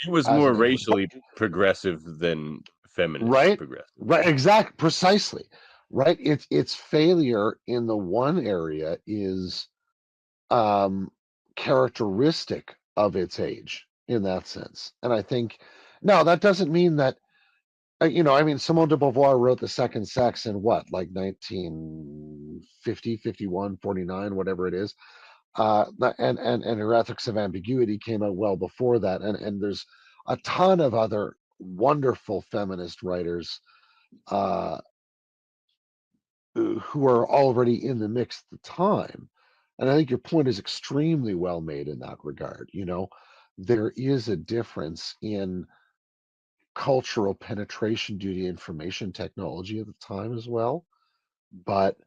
It was as more an influence, racially progressive than feminist right? progressive. Right, exact, precisely, right. Its failure in the one area is um, characteristic of its age in that sense, and I think now that doesn't mean that I mean, Simone de Beauvoir wrote The Second Sex in what, like 1950, 51, 49, whatever it is. And her Ethics of Ambiguity came out well before that. And there's a ton of other wonderful feminist writers uh, who are already in the mix at the time. And I think your point is extremely well made in that regard. There is a difference in cultural penetration due to information technology at the time as well. But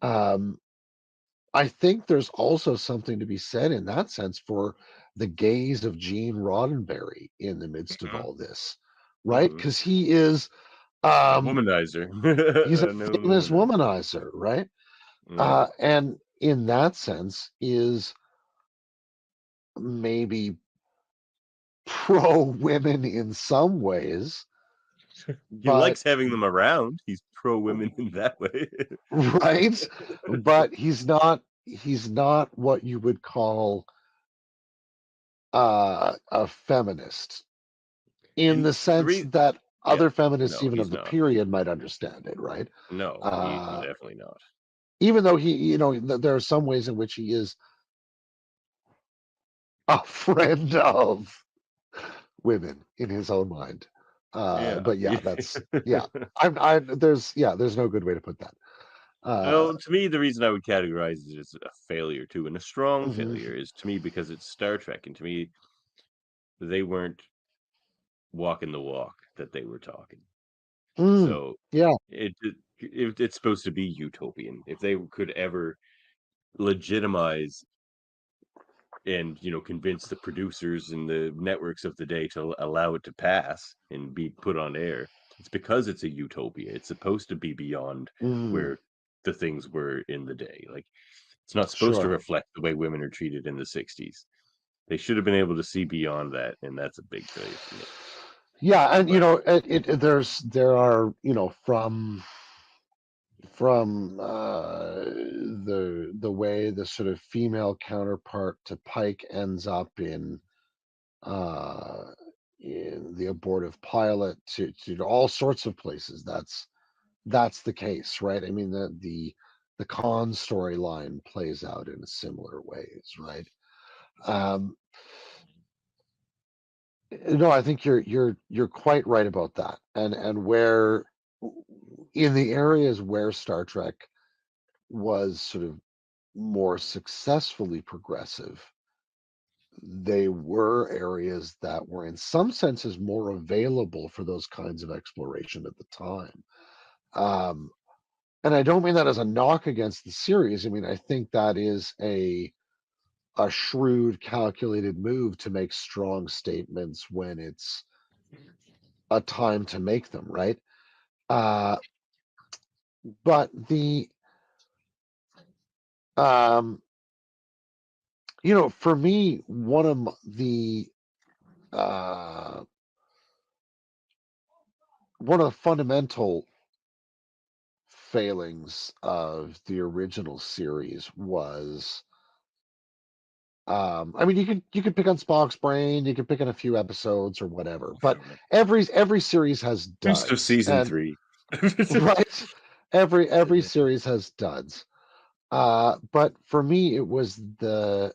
um, I think there's also something to be said in that sense for the gaze of Gene Roddenberry in the midst of Mhm, all this, right? mhm. Because A um, womanizer, he's a a known famous womanizer. womanizer, right? Yeah. And in that sense is maybe pro women in some ways, He but likes having them around. He's pro women in that way. right, but he's not what you would call a feminist in And the the sense reason, that yeah, other feminists no, even he's of the not. period might understand it, right? No, he's uh definitely not. Even though there are some ways in which he is a friend of women in his own mind. Yeah. But yeah, that's yeah. I there's no good way to put that. Well, to me, the reason I would categorize it as a failure too, and a strong Mhm. failure, is to me because it's Star Trek, and to me, they weren't walking the walk that they were talking. Mm, So yeah. it's supposed to be utopian. If they could ever legitimize and convince the producers and the networks of the day to allow it to pass and be put on air, it's because it's a utopia. It's supposed to be beyond Mm, where the things were in the day. Like it's not supposed to sure. reflect the way women are treated in the 60s. They should have been able to see beyond that, and that's a big failure for me. Yeah, and But there are from the way the sort of female counterpart to Pike ends up uh, in the abortive pilot to all sorts of places. That's the case, right? I mean the Khan storyline plays out in similar ways, right? Um, no, I think you're quite right about that, and where in the areas where Star Trek was sort of more successfully progressive, they were areas that were in some senses more available for those kinds of exploration at the time. Um, and I don't mean that as a knock against the series. I mean, I think that is a shrewd, calculated move to make strong statements when it's a time to make them, right? Uh, but um, for me, uh, one of the fundamental failings of the original series was I mean you could pick on Spock's brain, you could pick on a few episodes or whatever, but sure. every series has Most of duds. season And 3. right, every series has duds. But for me it was the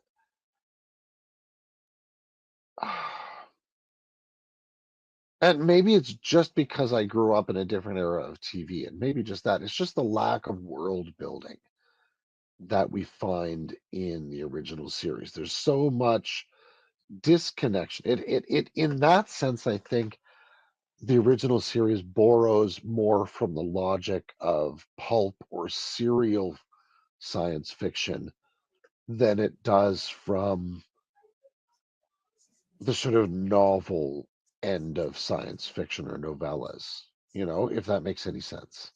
and maybe it's just because I grew up in a different era of TV, and maybe just that. It's just the lack of world building that we find in the original series. There's so much disconnection. It in that sense, I think the original series borrows more from the logic of pulp or serial science fiction than it does from the sort of novel end of science fiction or novellas, if that makes any sense.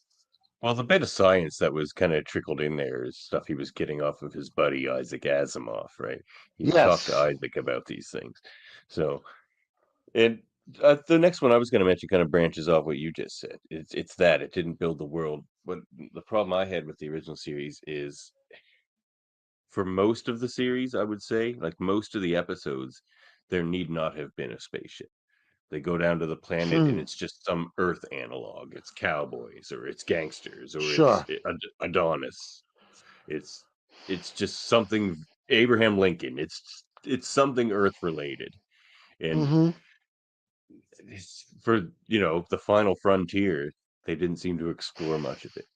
Well, the bit of science that was kind of trickled in there is stuff he was getting off of his buddy Isaac Asimov, right? He would talk to Yes. Isaac about these things. So, and the next one I was going to mention kind of branches off what you just said. It's that it didn't build the world. But the problem I had with the original series is for most of the series, I would say, like most of the episodes, there need not have been a spaceship. They go down to the planet and it's just some Earth analog. It's cowboys or it's gangsters or it's Sure. Adonis. It's it's just something Abraham Lincoln. It's something Earth related. And Hmm. for the final frontier, they didn't seem to explore much of it.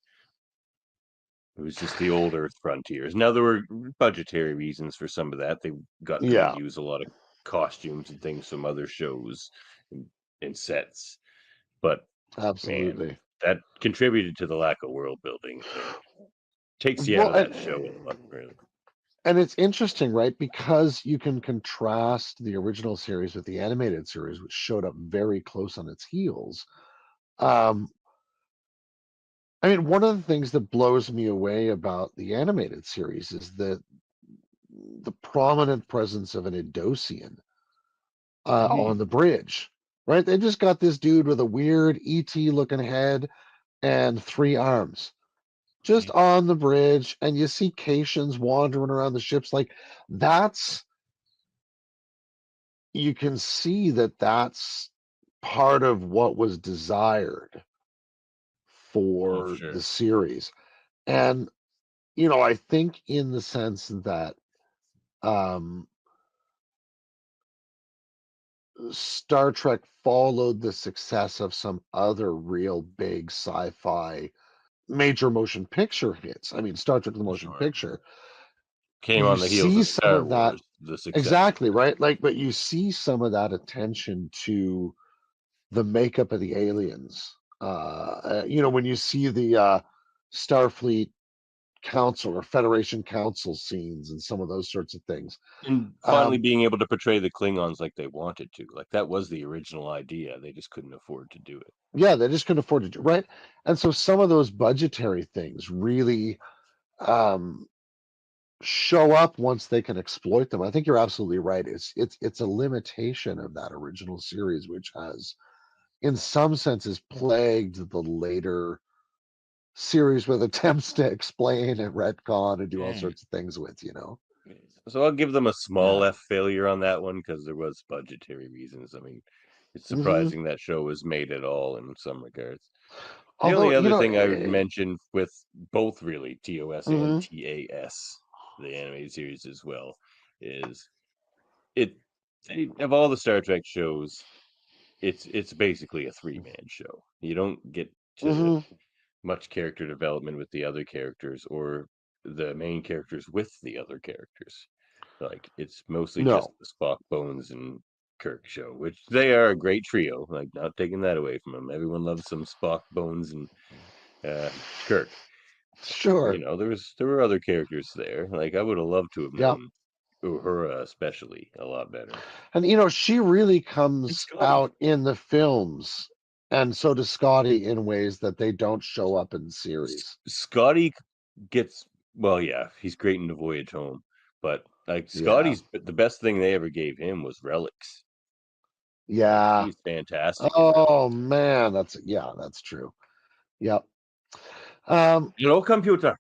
It was just the old Earth frontiers. Now there were budgetary reasons for some of that. They got to Yeah, reuse a lot of costumes and things from other shows and sets. But man, absolutely. that contributed to the lack of world building and takes you out Well, of that show a lot, really. and it's interesting, right? Because you can contrast the original series with the animated series, which showed up very close on its heels. Um, I mean, one of the things that blows me away about the animated series is the prominent presence of an Idosian on the bridge, right? They just got this dude with a weird ET looking head and three arms just on the bridge, and you see Caitians wandering around the ships. Like, that's you can see that that's part of what was desired Oh, for the sure. series. And, I think in the sense that um, Star Trek followed the success of some other real big sci-fi major motion picture hits. I mean, Star Trek the motion Sure. picture. Came You on the heels see of some Star of that Wars, the successor. exactly, right? Like, but you see some of that attention to the makeup of the aliens. When you see the Starfleet Council or Federation Council scenes and some of those sorts of things. And finally Um, being able to portray the Klingons like they wanted to. Like that was the original idea. They just couldn't afford to do it. yeah, they just couldn't afford to do right. And so some of those budgetary things really um, show up once they can exploit them. I think you're absolutely right. It's a limitation of that original series, which has in some senses, plagued the later series with attempts to explain and retcon and do all sorts of things with, So I'll give them a small Yeah. F failure on that one because there was budgetary reasons. I mean, it's Mhm. surprising that show was made at all in some regards. The Although, only other thing I would mention with both really TOS and Mhm. TAS, the animated series as well, is of all the Star Trek shows, it's basically a 3-man show. You don't get to Mhm. much character development with the other characters or the main characters with the other characters. Like it's mostly just No. the Spock, Bones, and Kirk show, which they are a great trio. Like not taking that away from them. Everyone loves some Spock, Bones, and Kirk. Sure. There were other characters there. Like I would have loved to have Yep. known Uhura especially a lot better. And she really And comes Scotty. out in the films, and so does Scotty in ways that they don't show up in the series. Scotty gets yeah, he's great in the Voyage Home, but like Yeah. The best thing they ever gave him was relics. Like, Yeah. he's fantastic in Oh relics. man, that's true. Yep. Hello, computer.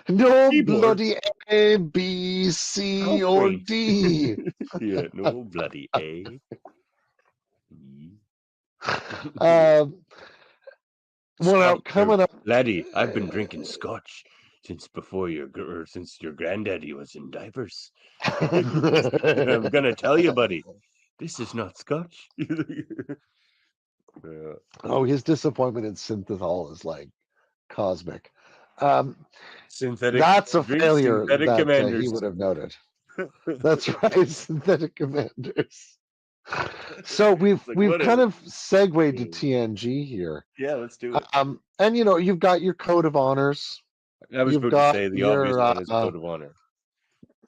No Keyboard. bloody A, B, C, How or quaint. D. Yeah, no bloody A. Well, coming up, laddie, I've been drinking scotch since since your granddaddy was in diapers. I'm gonna tell you, buddy, this is not scotch. Oh, his disappointment in synthethol is like cosmic. Synthetic. That's a Drink failure synthetic that commanders. he would have noted. That's right, synthetic commanders. So we've kind of segued to TNG here. Yeah, let's do it. And you've got your code of honors. I was You've about to got say the your, obvious one is Code of Honor.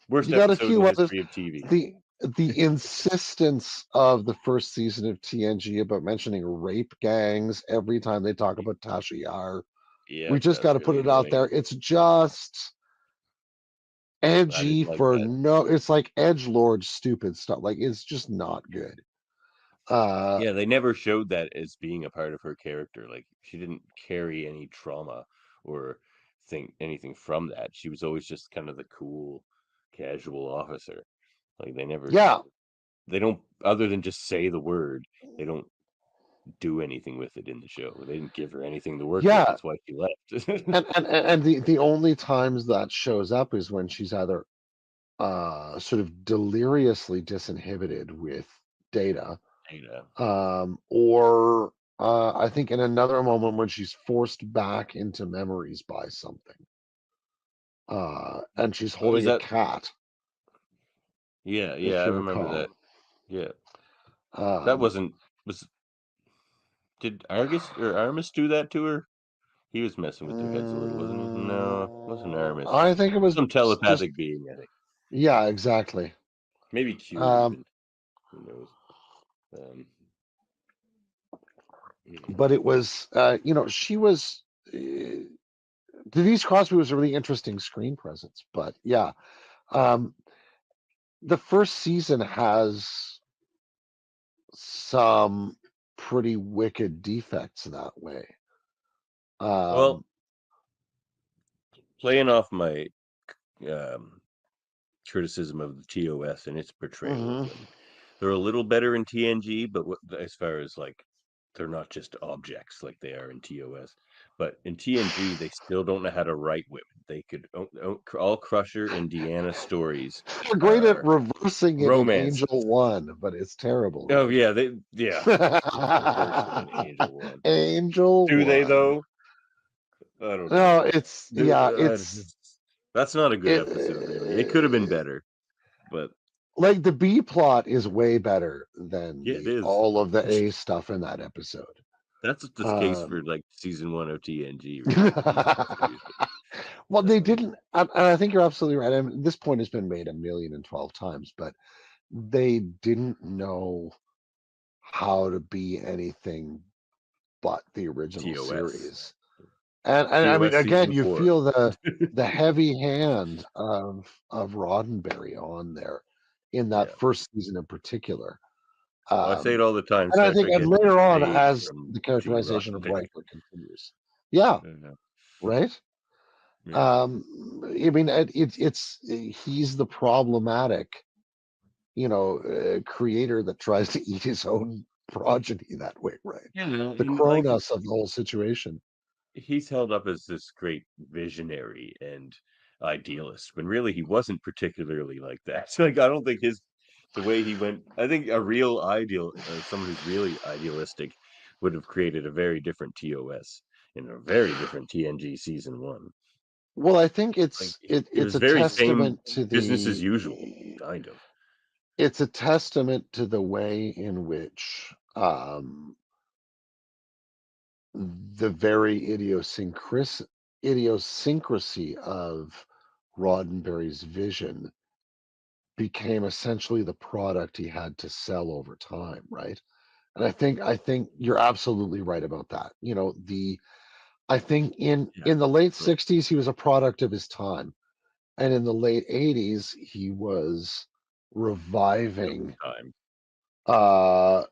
Worst you got a episode in few the others. history of TV. The insistence of the first season of TNG about mentioning rape gangs every time they talk about Tasha Yar. Yeah, We just got to put it out there. It's just edgy for no. It's like edgelord stupid stuff. Like it's just not good. Yeah, they never showed that as being a part of her character. Like she didn't carry any trauma or think anything from that. She was always just kind of the cool, casual officer. Like they never. Yeah. They don't, other than just say the word. They don't do anything with it in the show. They didn't give her anything to work with. That's why she left. and the only times that shows up is when she's either sort of deliriously disinhibited with Data. Or I think in another moment when she's forced back into memories by something. And she's holding a cat. Yeah, I remember that. Yeah. That did Armis do that to her? He was messing with their heads a little, wasn't he? No, it wasn't Armis. I think it was some telepathic being, I think. Yeah, exactly. Maybe Q even. Who knows? But it was, she was. Denise Crosby was a really interesting screen presence, but yeah, the first season has some pretty wicked defects that way. Well, playing off my criticism of the TOS and its portrayal of them, they're a little better in TNG, but as far as like they're not just objects like they are in TOS. But in TNG, they still don't know how to write women. They could all Crusher and Deanna stories. They're great at reversing it in Angel 1, but it's terrible. Oh yeah, reversing in Angel 1. Angel Do 1. they though? I don't know. No, it's that's not a good episode. Really, it could have been better, but like the B plot is way better than all of the A stuff in that episode. That's the case for like season 1 of TNG. Really. Well, they didn't, and I think you're absolutely right. I mean, this point has been made 1,012 times, but they didn't know how to be anything but the original TOS. Series. And I mean, again, you feel the heavy hand of Roddenberry on there in that first season in particular. I say it all the time. And I Star think, Trek and gets later on, away as from the Gene characterization of Roddenberry. Riker continues. Yeah, right. Yeah. I mean, it's he's the problematic, creator that tries to eat his own progeny that way, right? Yeah, The and like Kronos of the whole situation. he's held up as this great visionary and idealist, when really he wasn't particularly like that. So, like, I don't think the way he went. I think a real ideal, someone who's really idealistic, would have created a very different TOS and a very different TNG season 1. Well, I think Like it it's was a very same testament to business as usual, kind of. it's a testament to the way in which the very idiosyncrasy of Roddenberry's vision became essentially the product he had to sell over time, right? And I think you're absolutely right about that. I think in the late 60s he was a product of his time. And in the late 80s he was reviving Time.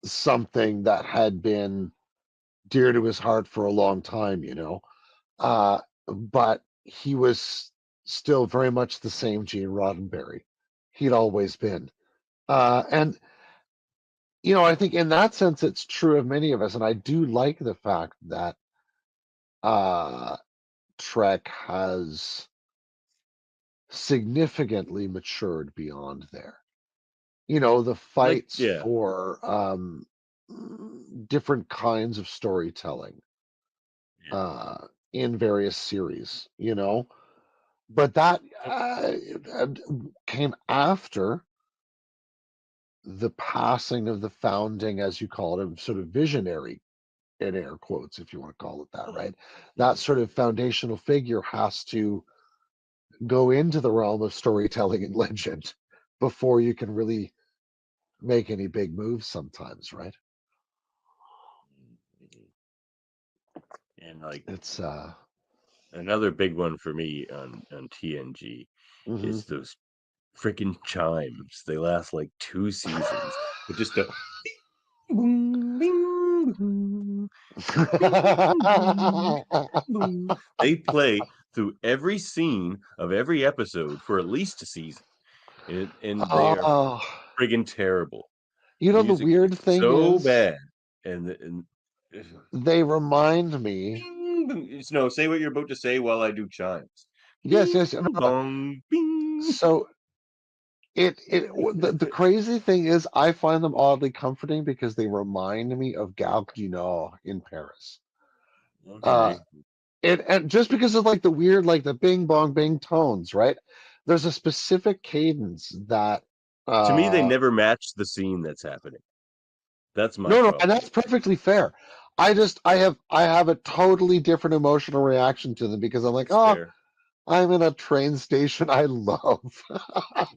Something that had been dear to his heart for a long time, but he was still very much the same Gene Roddenberry he'd always been. And I think in that sense it's true of many of us, and I do like the fact that Trek has significantly matured beyond there. The Like, fights for different kinds of storytelling in various series, but that came after the passing of the founding, as you call it, sort of visionary, in air quotes, if you want to call it that, right? That sort of foundational figure has to go into the realm of storytelling and legend before you can really make any big moves sometimes, right? And like It's another big one for me on TNG is those freaking chimes. They last like 2 seasons, but just a boom, bing, boom, boom. They play through every scene of every episode for at least a season, and they are oh, friggin' terrible. the Music is weird thing so is bad, and they remind me. no, say what you're about to say while I do chimes. Yes, Bing, yes. No, no. bong, bing. So the crazy thing is I find them oddly comforting because they remind me of Gare du Nord in Paris. Okay. And just because of like the weird, like the bing bong bing tones, right? There's a specific cadence that To me, they never match the scene that's happening. That's my no, problem. and that's perfectly fair. I have a totally different emotional reaction to them because I'm like, Fair. I'm in a train station I love.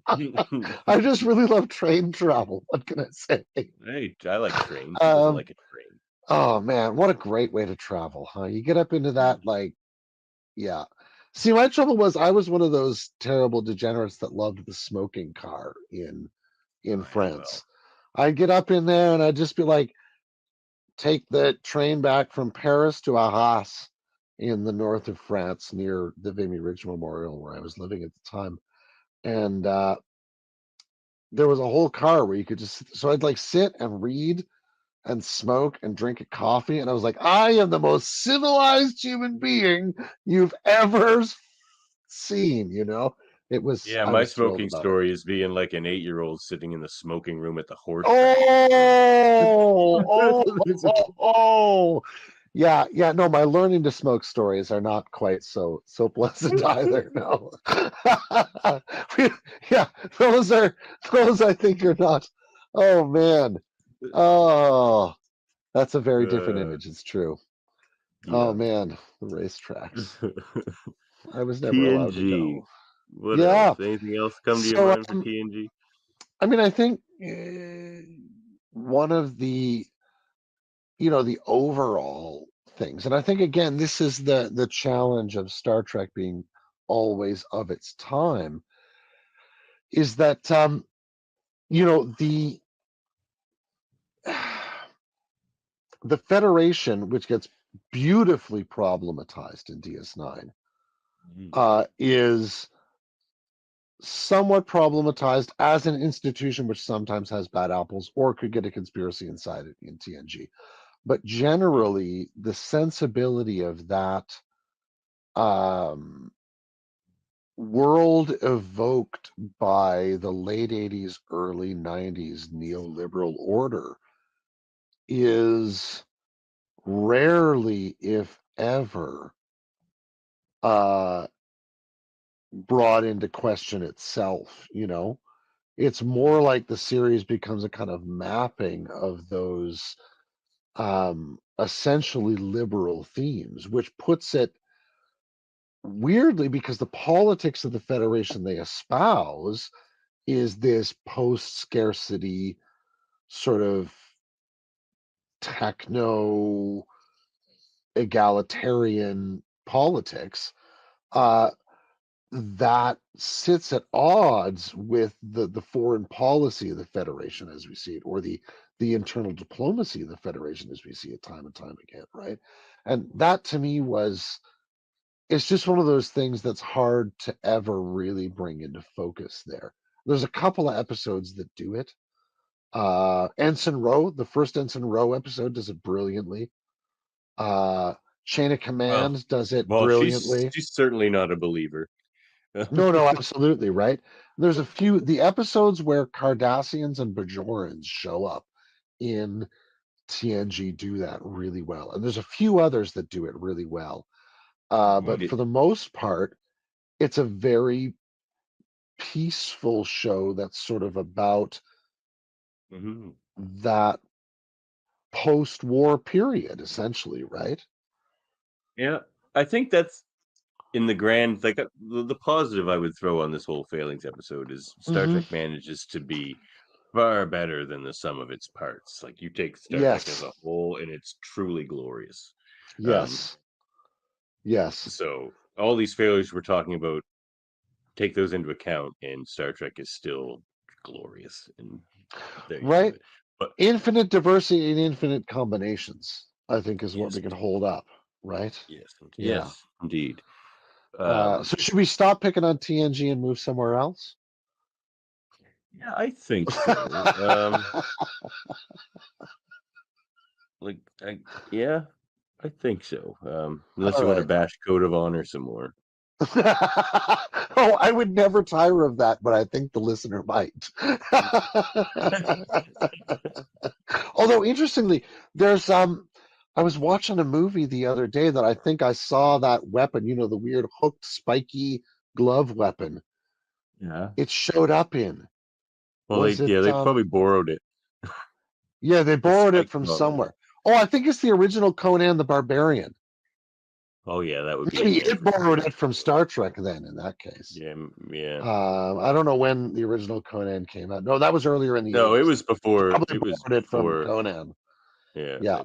I just really love train travel. What can I say? Hey, I like trains. Who doesn't like a train? Oh man, what a great way to travel, huh? You get up into that, like, yeah. See, my trouble was I was one of those terrible degenerates that loved the smoking car in France. I'd get up in there and I'd just be like, take the train back from Paris to Arras in the north of France near the Vimy Ridge Memorial where I was living at the time. And there was a whole car where you could just, so I'd like sit and read and smoke and drink a coffee. And I was like, I am the most civilized human being you've ever seen, It was, Yeah, I my was thrilled smoking about it. story is being like an 8-year-old sitting in the smoking room at the horse track. Oh. Yeah, no, my learning to smoke stories are not quite so pleasant either. No. Yeah, those I think are not. Oh man. Oh, that's a very different image. It's true. Oh man, the racetracks. I was never allowed to TNG. go. What Yeah. else? Anything else come to your So mind for TNG? I mean, I think one of the the overall things, and I think again, this is the challenge of Star Trek being always of its time, is that you know, the Federation, which gets beautifully problematized in DS9, is somewhat problematized as an institution which sometimes has bad apples or could get a conspiracy inside it in TNG. But generally, the sensibility of that world evoked by the late 80s, early 90s neoliberal order is rarely, if ever, brought into question itself. It's more like the series becomes a kind of mapping of those essentially liberal themes, which puts it weirdly, because the politics of the Federation they espouse is this post-scarcity sort of techno egalitarian politics that sits at odds with the foreign policy of the Federation as we see it, or the internal diplomacy of the Federation as we see it time and time again, right? And that to me it's just one of those things that's hard to ever really bring into focus there. There's a couple of episodes that do it. Ensign Rowe, the first Ensign Rowe episode, does it brilliantly. Chain of Command does it brilliantly. She's certainly not a believer. No, absolutely, right? There's the episodes where Cardassians and Bajorans show up in TNG do that really well. And there's a few others that do it really well. But for the most part, it's a very peaceful show that's sort of about that post-war period, essentially, right? Yeah, I think that's in the grand, like the positive I would throw on this whole failings episode is Star Trek manages to be far better than the sum of its parts. Like you take Star Trek as a whole, and it's truly glorious. Yes. So all these failures we're talking about, take those into account, and Star Trek is still glorious. And there you right. But infinite diversity and infinite combinations, I think, is what we can hold up, right? Yes, indeed. So should we stop picking on TNG and move somewhere else? Yeah, I think so. I think so. Unless you want to bash Code of Honor some more. Oh, I would never tire of that, but I think the listener might. Although, interestingly, there's I was watching a movie the other day that I think I saw that weapon, the weird hooked, spiky glove weapon. Yeah. It showed up in. Well, they probably borrowed it. Yeah, they borrowed it from somewhere. Oh, I think it's the original Conan the Barbarian. Oh yeah, that would be. Maybe it borrowed it from Star Trek then. In that case, yeah. I don't know when the original Conan came out. No, that was earlier in the. No, 80s. it was before. It was borrowed it from Conan. Yeah.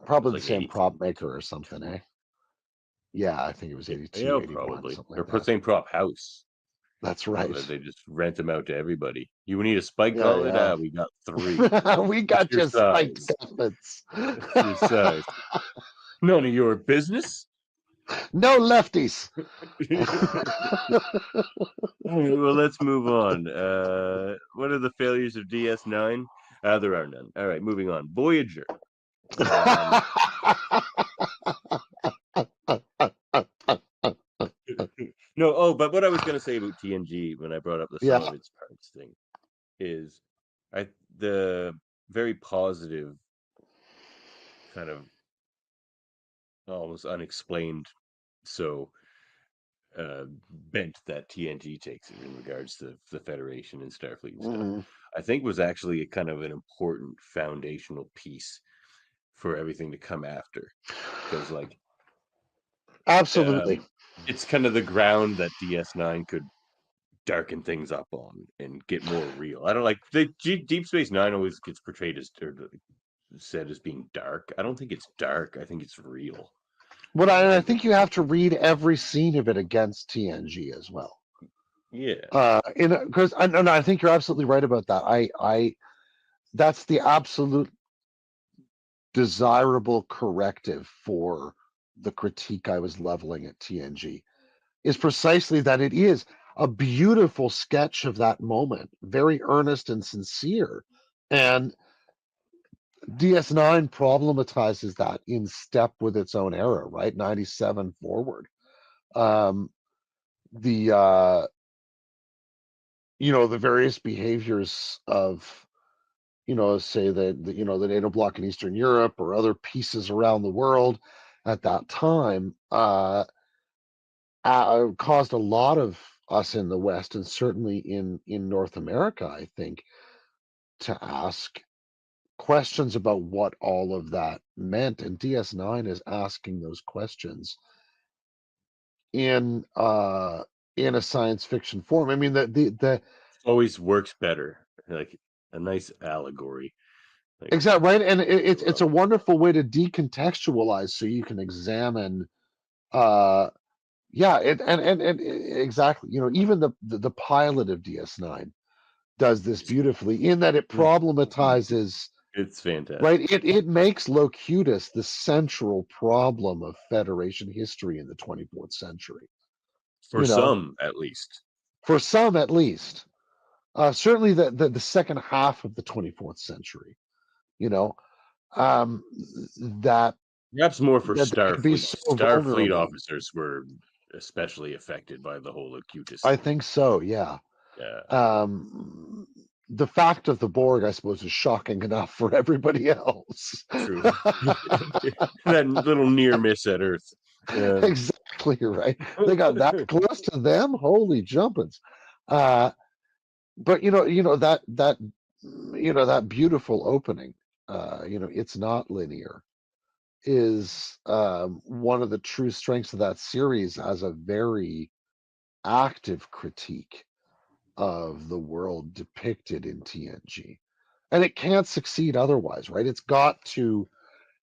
Probably the same prop maker or something, eh? Yeah, I think it was 82. Yeah, 81, probably. Something Or like that. same prop house. That's right. They just rent them out to everybody. You need a spike gauntlet? We got 3. We got your spike gauntlets. Your size. None of your business. No lefties. Well, let's move on. What are the failures of DS9? There are none. All right, moving on. Voyager. No, but what I was going to say about TNG when I brought up the sum of its parts thing is the very positive kind of almost unexplained bent that TNG takes in regards to the Federation and Starfleet and stuff, I think was actually a kind of an important foundational piece for everything to come after. Because absolutely, it's kind of the ground that DS9 could darken things up on and get more real. I don't like Deep Space Nine always gets portrayed as said as being dark. I don't think it's dark. I think it's real. Well, I think you have to read every scene of it against TNG as well. Yeah. Because I think you're absolutely right about that. That's the absolute desirable corrective for the critique I was leveling at TNG, is precisely that it is a beautiful sketch of that moment, very earnest and sincere. And DS9 problematizes that in step with its own era, right? 97 forward. The the various behaviors of, say the NATO bloc in Eastern Europe or other pieces around the world at that time, caused a lot of us in the West, and certainly in North America, I think, to ask questions about what all of that meant. And DS9 is asking those questions in a science fiction form. I mean, the Always works better, like a nice allegory. Like, exactly right, and it's well, a wonderful way to decontextualize, so you can examine. Yeah, and exactly. Even the pilot of DS9 does this beautifully in that it problematizes. it's fantastic. Right, it makes Locutus the central problem of Federation history in the 24th century. For some, at least. For some, at least. Certainly the second half of the 24th century. You know, um, that Perhaps more for that they can be Starfleet. so Starfleet vulnerable. officers were especially affected by the whole Locutus I thing. think so. Yeah. Yeah. The fact of the Borg, I suppose, is shocking enough for everybody else. True. That little near miss at Earth. Exactly right. They got that close to them. Holy jumpins. But that beautiful opening. It's not linear. Is one of the true strengths of that series as a very active critique of the world depicted in TNG. And it can't succeed otherwise, right? It's got to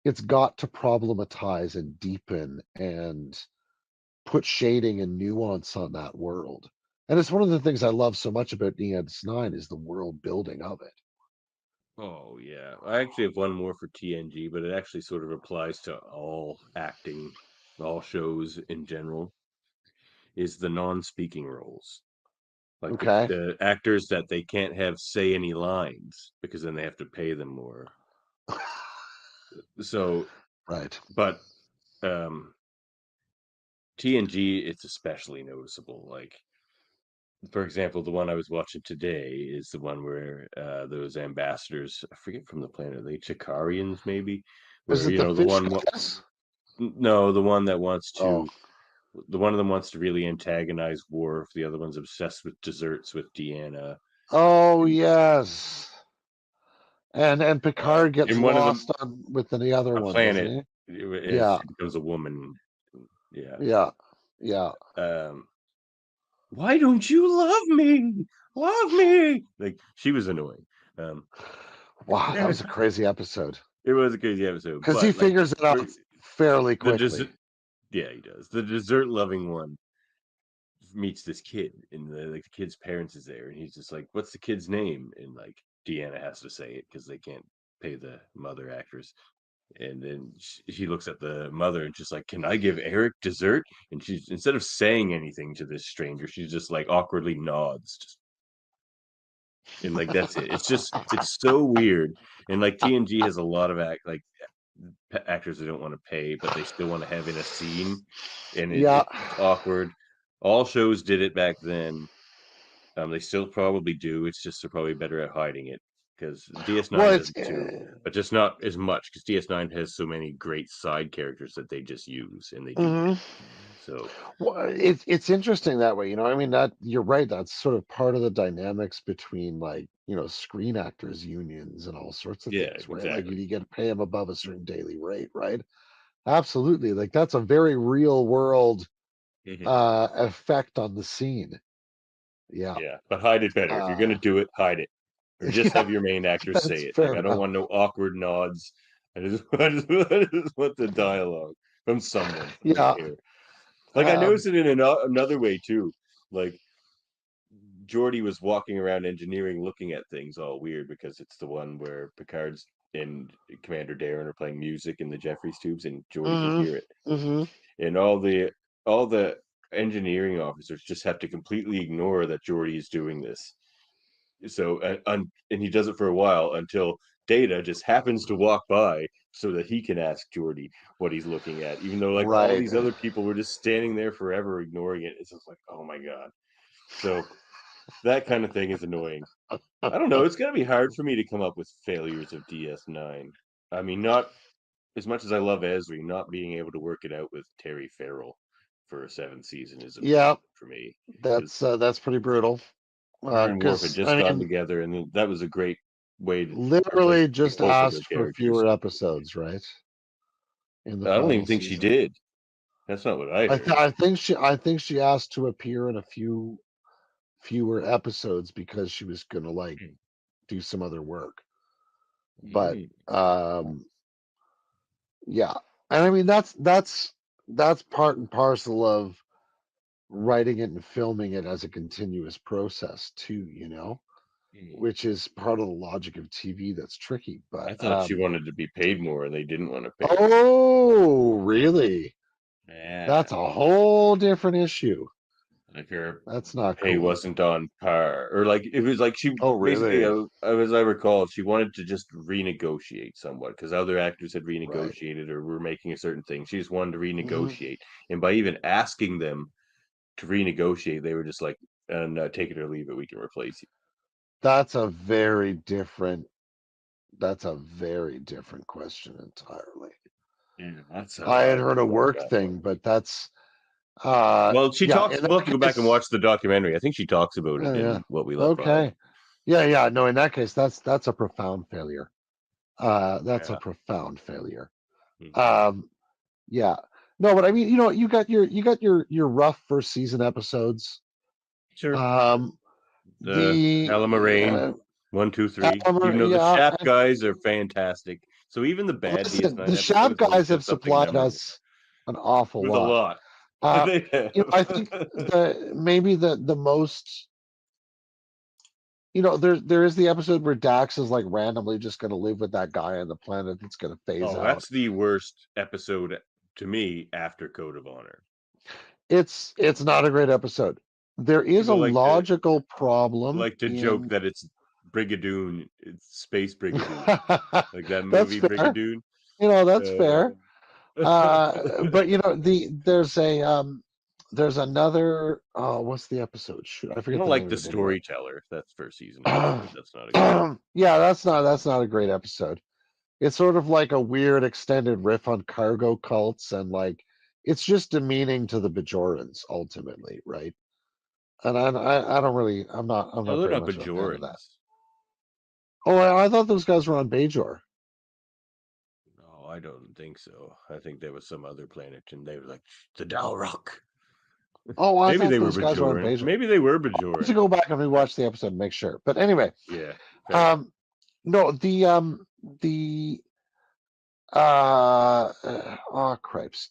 problematize and deepen and put shading and nuance on that world. And it's one of the things I love so much about DS9 is the world building of it. Oh yeah, I actually have one more for TNG, but it actually sort of applies to all acting, all shows in general. Is the non-speaking roles, like Okay. the actors that they can't have say any lines because then they have to pay them more. So, Right. but TNG, it's especially noticeable. Like, for example, the one I was watching today is the one where those ambassadors, I forget from the planet, are they Chikarians maybe? Is Where it the the fish one, guys? no, the one that wants Oh. to, the one of them wants to really antagonize Worf. The other one's obsessed with desserts with Deanna. Oh yes. And Picard gets In one of them, lost on with the other a one, doesn't planet, he? as Yeah. she becomes a woman. Yeah. Yeah. Yeah. Why don't you love me? Love me. Like, she was annoying. Wow, that was a crazy episode. It was a crazy episode, Because he but like figures it out fairly quickly. yeah, he does. The dessert loving one meets this kid, and the kid's parents is there, and he's just like, "What's the kid's name?" And like Deanna has to say it because they can't pay the mother actress. And then she looks at the mother and just like, "Can I give Eric dessert?" And she's, instead of saying anything to this stranger, she's just like awkwardly nods, just, and like that's it. It's so weird. And like TNG has a lot of actors that don't want to pay, but they still want to have in a scene, and Yeah. it's awkward. All shows did it back then. They still probably do. It's just they're probably better at hiding it because DS9 Well, does it too, but just not as much because DS9 has so many great side characters that they just use and they do. So well, it's interesting that way. I mean, that you're right. That's sort of part of the dynamics between, like, screen actors unions and all sorts of yeah, things, right? Like, exactly. you get to pay them above a certain daily rate, right? Absolutely. Like, that's a very real world effect on the scene. Yeah. Yeah, but hide it better. If you're gonna do it, hide it, or just Yeah, have your main actors say that's it. Like, fair I don't enough. want no awkward nods. I just want the dialogue from someone. Yeah. Here. Like I noticed it in another way too. Like Geordi was walking around engineering, looking at things all weird because it's the one where Picard's and Commander Darren are playing music in the Jeffries tubes, and Geordi can hear it. And all the engineering officers just have to completely ignore that Geordi is doing this. So and he does it for a while until Data just happens to walk by so that he can ask Geordi what he's looking at, even though like all these other people were just standing there forever ignoring it. It's just like, oh my god. So that kind of thing is annoying. I don't know. It's going to be hard for me to come up with failures of DS9. I mean, not as much as I love Esri, not being able to work it out with Terry Farrell for a 7th season is a Yeah, for me. that's pretty brutal. Her and Worf had Because just gotten together, and that was a great way to literally just both of their asked for characters. fewer episodes, right? In the I don't final even think she season. did. That's not what I heard. I think she asked to appear in a fewer episodes because she was gonna like do some other work. But yeah, and I mean that's part and parcel of writing it and filming it as a continuous process too, you know, which is part of the logic of TV that's tricky. But I thought she wanted to be paid more, and they didn't want to pay her. Oh, really? Yeah, That's a whole different issue. like her That's not pay cool. wasn't on par, or like it was like she. Oh, Basically, really? as I recall, she wanted to just renegotiate somewhat because other actors had renegotiated or were making a certain thing. She just wanted to renegotiate, and by even asking them to renegotiate, they were just like, "And take it or leave it. We can replace you." That's a very different. That's a very different question entirely. Yeah, that's how I had heard a feel about work that thing, one. but that's. Well, she Yeah, talks. in We'll that have to go back and case- watch the documentary. I think she talks about it yeah. in What We Left Okay. Behind. Yeah. No, in that case, that's a profound failure. That's a Yeah. profound failure. Mhm. Yeah. No, but I mean, you know, you got your rough first season episodes. Sure. The Alamarain, 1, 2, 3. Even though the yeah, Shap guys are fantastic. So even the bad listen, DS9 the Shab episodes, at least guys have have something supplied memorable. us an awful With a lot. lot. They have. You know, I think maybe the most, you know, there is the episode where Dax is like randomly just going to live with that guy on the planet that's going to phase out. That's the worst episode to me after Code of Honor. It's not a great episode. There is People a like logical problem. like to joke that it's Brigadoon, it's Space Brigadoon, like that That's movie fair. Brigadoon. You know, that's fair. But you know, there's another what's the episode? Shoot, I I forget don't the like name the of it anyway. Storyteller. That's first season episode. That's not a good. Yeah, that's not a great episode. It's sort of like a weird extended riff on cargo cults, and like it's just demeaning to the Bajorans ultimately, right? And I don't really I'm not No, they're very not much of a fan of that. Bajorans. Oh, I thought those guys were on Bajor. No, I don't think so. I think there was some other planet, and they were like the Dalrock. Oh, I Maybe thought they were those guys were on Bajoran. Bajor. Maybe they were I have Bajoran. to go back and rewatch the episode and make sure. But anyway, Yeah. no, the oh cripes.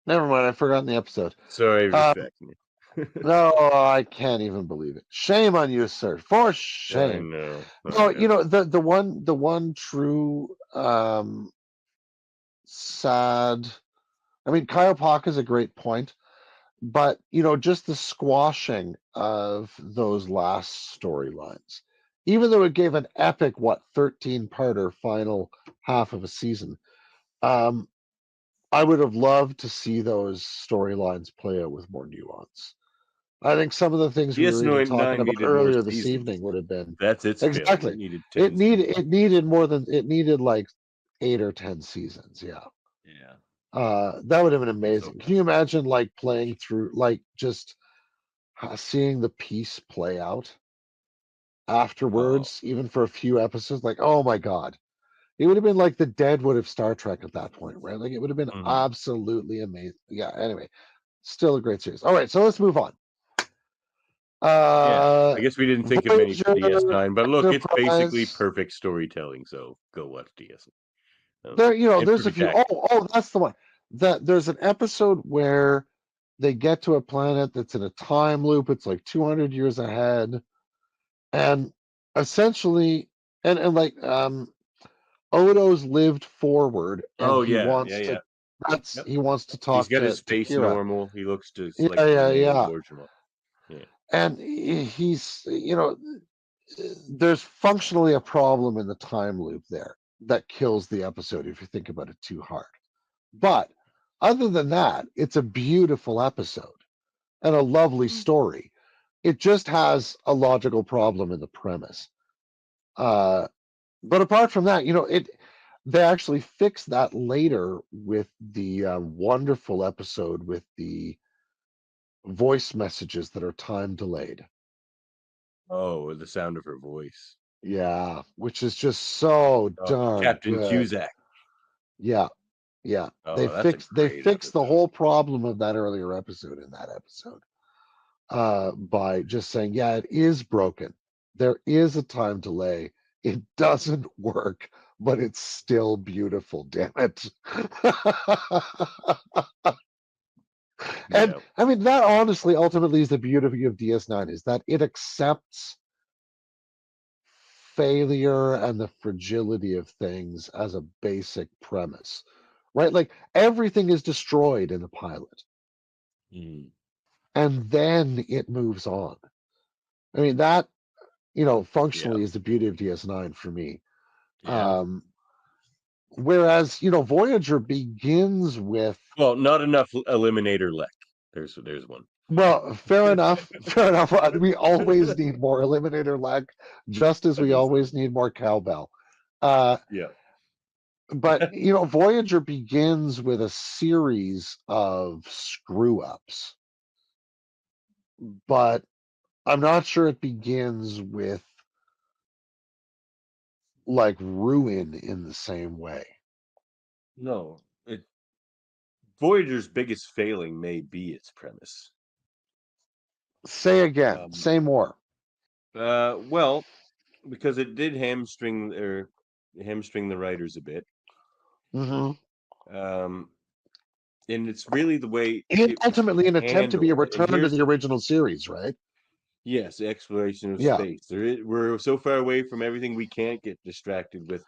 Never mind, I've forgotten the episode. Sorry, respect me. No, I can't even believe it. Shame on you, sir. For shame. I know. No, you know, the one true sad, I mean, Kyle Park is a great point, but you know, just the squashing of those last storylines, even though it gave an epic 13-parter final half of a season, I would have loved to see those storylines play out with more nuance. I think some of the things we were even talking about earlier this evening would have been that's its exactly. Failure. It needed more than it needed like 8 or 10 seasons. Yeah. That would have been amazing. Can you imagine like playing through like just seeing the piece play out afterwards, even for a few episodes? Like, oh my god, it would have been like the Deadwood of Star Trek at that point, right? Like it would have been absolutely amazing. Yeah. Anyway, still a great series. All right, so let's move on. I guess we didn't think of many for DS9, but look, Enterprise, it's basically perfect storytelling. So go watch DS9. There, you know, there's a few. Oh, that's the one. There's an episode where they get to a planet that's in a time loop. It's like 200 years ahead, and essentially, and like Odo's lived forward, and Oh he yeah, wants yeah, yeah. to. That's Yep. he wants to He's talk got his to face Kira. normal. He looks just Yeah, like the yeah, male yeah. original. Yeah. And he's, there's functionally a problem in the time loop there that kills the episode if you think about it too hard. But other than that, it's a beautiful episode and a lovely story. It just has a logical problem in the premise. But apart from that, they actually fix that later with the wonderful episode with the voice messages that are time delayed. Oh, the sound of her voice. Yeah, which is just so darn Captain good. Cusack. Yeah, yeah. Oh, that's a They great fixed the episode. whole problem of that earlier episode in that episode by just saying, yeah, it is broken. There is a time delay. It doesn't work, but it's still beautiful. Damn it. And Yeah. I mean, that honestly ultimately is the beauty of DS9 is that it accepts failure and the fragility of things as a basic premise, right? Like everything is destroyed in the pilot, and then it moves on. I mean, that, functionally is the beauty of DS9 for me. Yeah. Whereas, Voyager begins with, Well, not enough Eliminator Lek. There's one. well, fair enough. Fair enough. We always need more Eliminator lag, just as we always need more cowbell. Yeah. But Voyager begins with a series of screw ups, but I'm not sure it begins with like ruin in the same way. No. Voyager's biggest failing may be its premise. Say again, say more. Well, because it did hamstring the writers a bit. Mm-hmm. And it's really the way And it was ultimately an attempt to be a handled. And return to the original series, right? yes, exploration of Yeah, space. We're so far away from everything we can't get distracted with.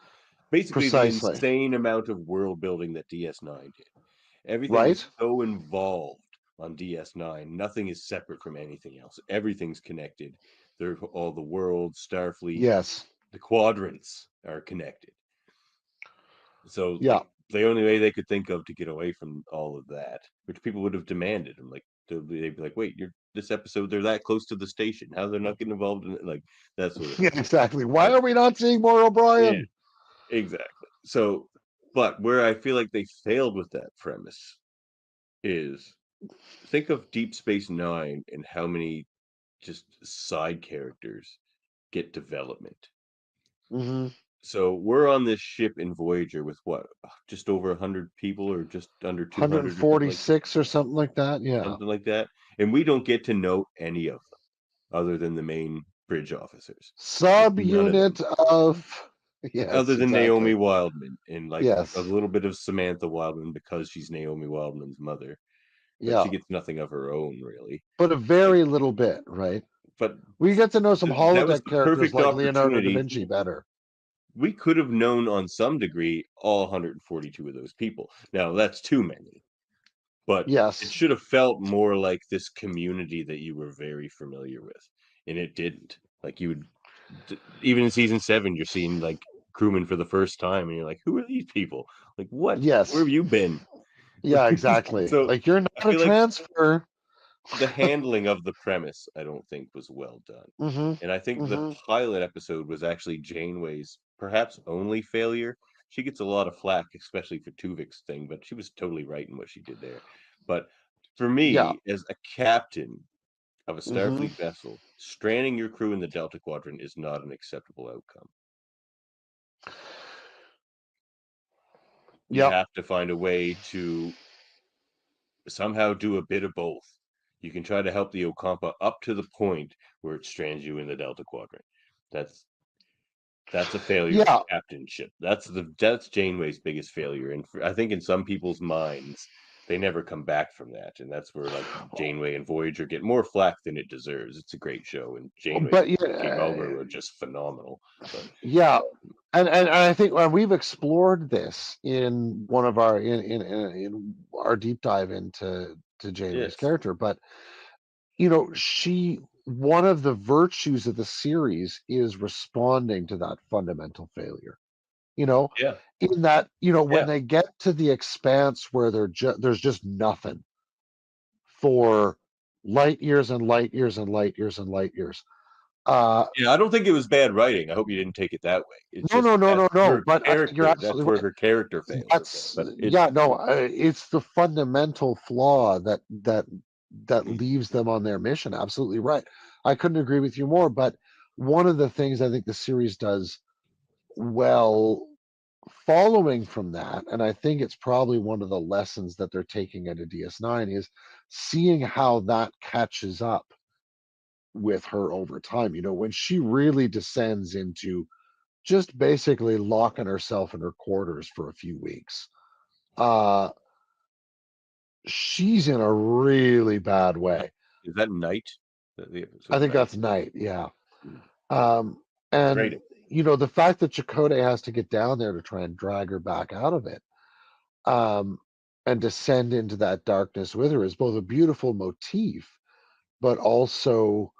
Basically, the precisely. insane amount of world building that DS9 did. Everything Right? was so involved on DS9. Nothing is separate from anything else. Everything's connected. All the worlds, Starfleet, Yes. the quadrants are connected. So Yeah. the only way they could think of to get away from all of that, which people would have demanded, and like they'd be like, "Wait, this episode? They're that close to the station. How they're not getting involved in it? Like that sort of thing." Yeah, exactly. Why are we not seeing more O'Brien? Yeah, exactly. So, but where I feel like they failed with that premise is think of Deep Space Nine and how many just side characters get development. Mm-hmm. So we're on this ship in Voyager with what, just over 100 people, or just under 200, or something like that. 146 or something like that. Yeah. Something like that, and we don't get to know any of them other than the main bridge officers. Like, none of them, Subunit of other yes, than Naomi exactly. Wildman, and like a Yes. little bit of Samantha Wildman because she's Naomi Wildman's mother, but Yeah. she gets nothing of her own really. But a Like, very little bit, right? but We get to know some that was holodeck the characters perfect like Leonardo da opportunity. Vinci better. We could have known on some degree all 142 of those people. Now that's too many, but it Yes. should have felt more like this community that you were very familiar with, and it didn't. Like you would, even in season 7, you're seeing like crewmen for the first time, and you're like, "Who are these people? Like, what? Where Yes. have you been?" Yeah, exactly. So Like you're I not a feel like transfer. the handling of the premise, I don't think, was well done. Mm-hmm. And I think the Mm-hmm. pilot episode was actually Janeway's perhaps only failure. She gets a lot of flack, especially for Tuvik's thing, but she was totally right in what she did there. But for Yeah. me, as a captain of a Mm-hmm. Starfleet vessel, stranding your crew in the Delta Quadrant is not an acceptable outcome. You Yep. have to find a way to somehow do a bit of both. You can try to help the Okampa up to the point where it strands you in the Delta Quadrant. That's a failure Yeah. of captainship. That's Janeway's biggest failure, and I think in some people's minds, they never come back from that, and that's where like Janeway and Voyager get more flack than it deserves. It's a great show, and Janeway But and King Ulmer are just phenomenal. But yeah, and I think we've explored this in one of our in our deep dive into Janeway's yes, character, but one of the virtues of the series is responding to that fundamental failure. yeah, In that, when yeah. they get to the expanse where there's just nothing for light years and light years and light years and light years. Yeah, I don't think it was bad writing. I hope you didn't take it that way. It's No, just no, no, that's no, no. her But I think you're character. That's absolutely where right. her character fails. That's But it's the fundamental flaw that leaves them on their mission. Absolutely right. I couldn't agree with you more. But one of the things I think the series does well, following from that, and I think it's probably one of the lessons that they're taking into DS9 is seeing how that catches up with her over time. When she really descends into just basically locking herself in her quarters for a few weeks. She's in a really bad way. is that Night? I think that's Night, yeah. Great. And the fact that Chakotay has to get down there to try and drag her back out of it, and descend into that darkness with her is both a beautiful motif, but also,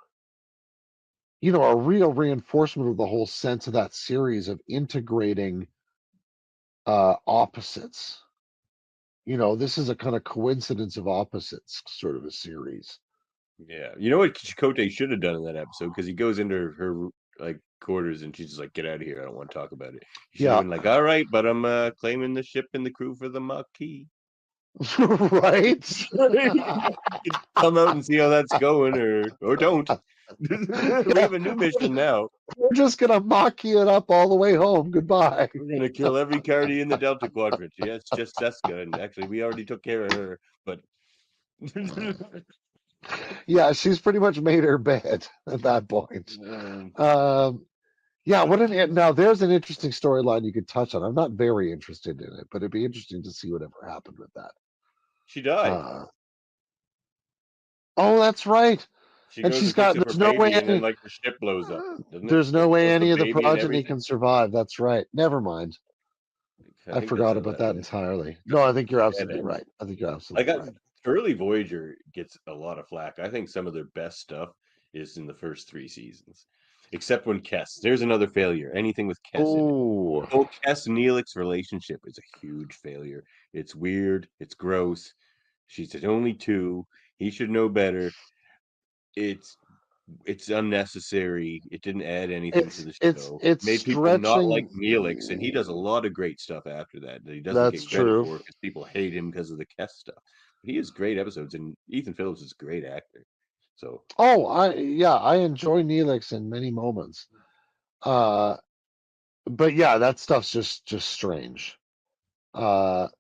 a real reinforcement of the whole sense of that series of integrating opposites. This is a kind of coincidence of opposites sort of a series. Yeah, you know what Chakotay should have done in that episode, because he goes into her like quarters and she's just like, "Get out of here! I don't want to talk about it." He should have been like, "All right, but I'm claiming the ship and the crew for the Maquis." Right? Come out and see how that's going, or don't. We have a new mission now. We're just gonna Maquis it up all the way home. Goodbye. We're gonna kill every Cardi in the Delta Quadrant. Yeah, it's just Seska, and actually we already took care of her. But yeah, she's pretty much made her bed at that point. Yeah, now there's an interesting storyline you could touch on. I'm not very interested in it, but it'd be interesting to see whatever happened with that. She died. Oh, that's right. She And goes she's and picks got up her there's no way baby, and then any, like the ship blows up. there's no way any of the baby and progeny everything. can survive. That's right. Never mind. I think forgot that's how about that that went. entirely. No, I think you're Yeah, absolutely right. I think you're absolutely right. Early Voyager gets a lot of flack. I think some of their best stuff is in the first 3 seasons, except when Kess. There's another failure. Anything with Kess in it. Oh, The whole Kess-Neelix relationship is a huge failure. It's weird. It's gross. She's only 2. He should know better. It's unnecessary. It didn't add anything to the show. It's Made people not like stretching. Neelix, and he does a lot of great stuff after that he doesn't That's get credit true. for because people hate him because of the Kess stuff. But he has great episodes, and Ethan Phillips is a great actor. So I enjoy Neelix in many moments. But yeah, that stuff's just strange. And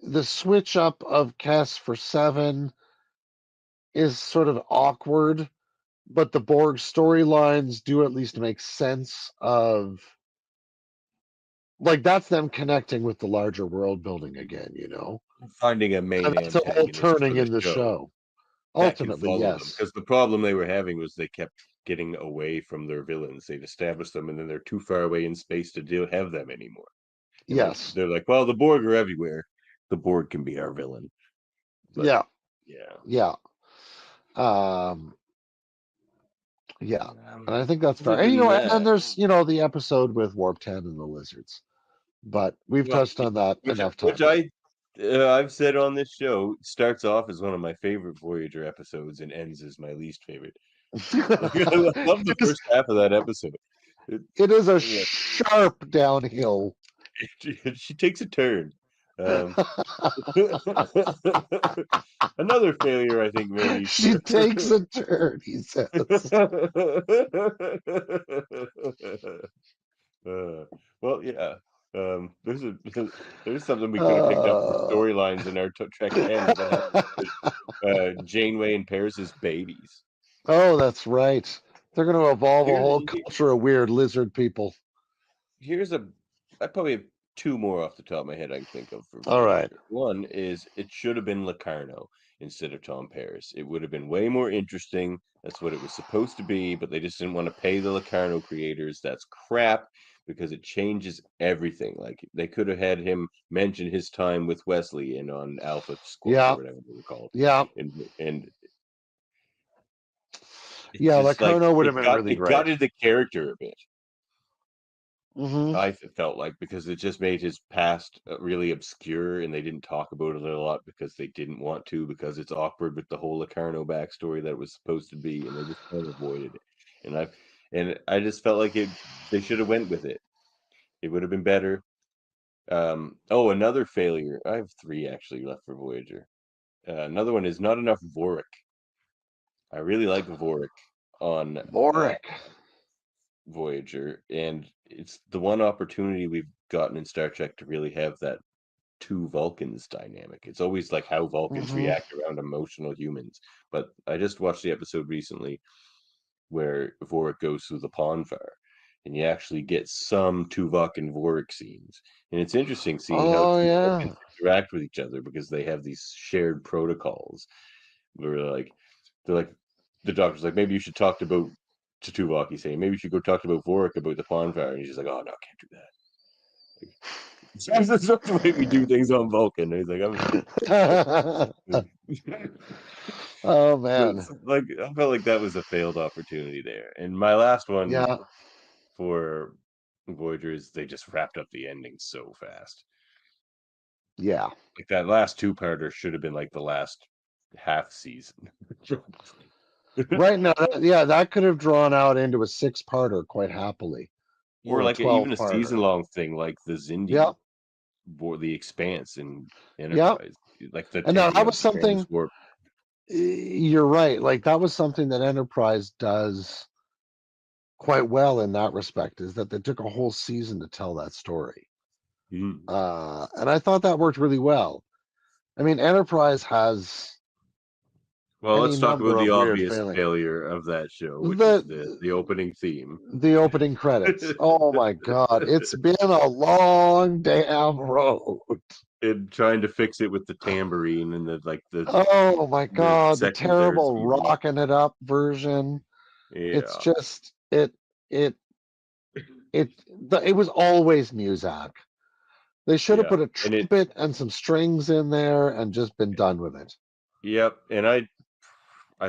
the switch up of Kess for 7 is sort of awkward, but the Borg storylines do at least make sense of, like, that's them connecting with the larger world building again, finding a main and that's all antagonist turning for in the show. that can Ultimately, follow them, yes. because the problem they were having was they kept getting away from their villains. They'd established them, and then they're too far away in space to have them anymore. And Yes. they're like, well, the Borg are everywhere. The Borg can be our villain. But, Yeah. Yeah. And I think that's fair. And and there's the episode with Warp 10 and the lizards, but we've touched on that enough times. Which I've said on this show starts off as one of my favorite Voyager episodes and ends as my least favorite. I love the first half of that episode. It is a sharp downhill. She takes a turn. Another failure, I think, maybe. She takes a turn, he says. Well, yeah. There's something we could have picked up from storylines in our Trek 10 about Janeway and Paris' babies. Oh, that's right. They're going to evolve a whole culture of weird lizard people. I probably have two more off the top of my head I can think of for All right. Voyager. One is it should have been Locarno instead of Tom Paris. It would have been way more interesting. That's what it was supposed to be, but they just didn't want to pay the Locarno creators. That's crap because it changes everything. Like they could have had him mention his time with Wesley and on Alpha Squad Yeah. or whatever they were called. Yeah. And it's Yeah, just like Locarno would have been really it great. got into character a bit. Mm-hmm. I felt like because it just made his past really obscure, and they didn't talk about it a lot because they didn't want to, because it's awkward with the whole Locarno backstory that it was supposed to be, and they just kind of avoided it. And I just felt like they should have went with it. It would have been better. Another failure. I have 3 actually left for Voyager. Another one is not enough Vorik. I really like Vorik on Vorik. Voyager, and it's the one opportunity we've gotten in Star Trek to really have that 2 Vulcans dynamic. It's always like how Vulcans react around emotional humans. But I just watched the episode recently where Vorik goes through the Pon Farr, and you actually get some Tuvok and Vorik scenes. And it's interesting seeing how Oh 2 yeah. Vulcans interact with each other because they have these shared protocols where they're like the doctor's like, maybe you should talk to Tuvok. He's saying, maybe you should go talk to Vorik about the Pon Farr. And he's just like, oh no, I can't do that. That's not the way we do things on Vulcan. And he's like, Oh man. like I felt like that was a failed opportunity there. And my last one Yeah. for Voyager is they just wrapped up the ending so fast. Yeah. Like that last 2-parter should have been like the last half season. Right now, that could have drawn out into a 6-parter quite happily. Or a like even a 12-parter. season-long thing like the Zindi. Yeah. Or the Expanse in Enterprise. Like the And now that was Japan's something warp. you're right. Like that was something that Enterprise does quite well in that respect, is that they took a whole season to tell that story. And I thought that worked really well. I mean, Enterprise has let's talk about the obvious failings. Failure of that show, which is the opening theme. The opening credits. Oh my god, it's been a long damn road. And trying to fix it with the tambourine and oh my god, the terrible rocking rocking it up version. Yeah. It's just it was always Muzak. They should have put a trumpet and some strings in there and just been done with it. Yep, and I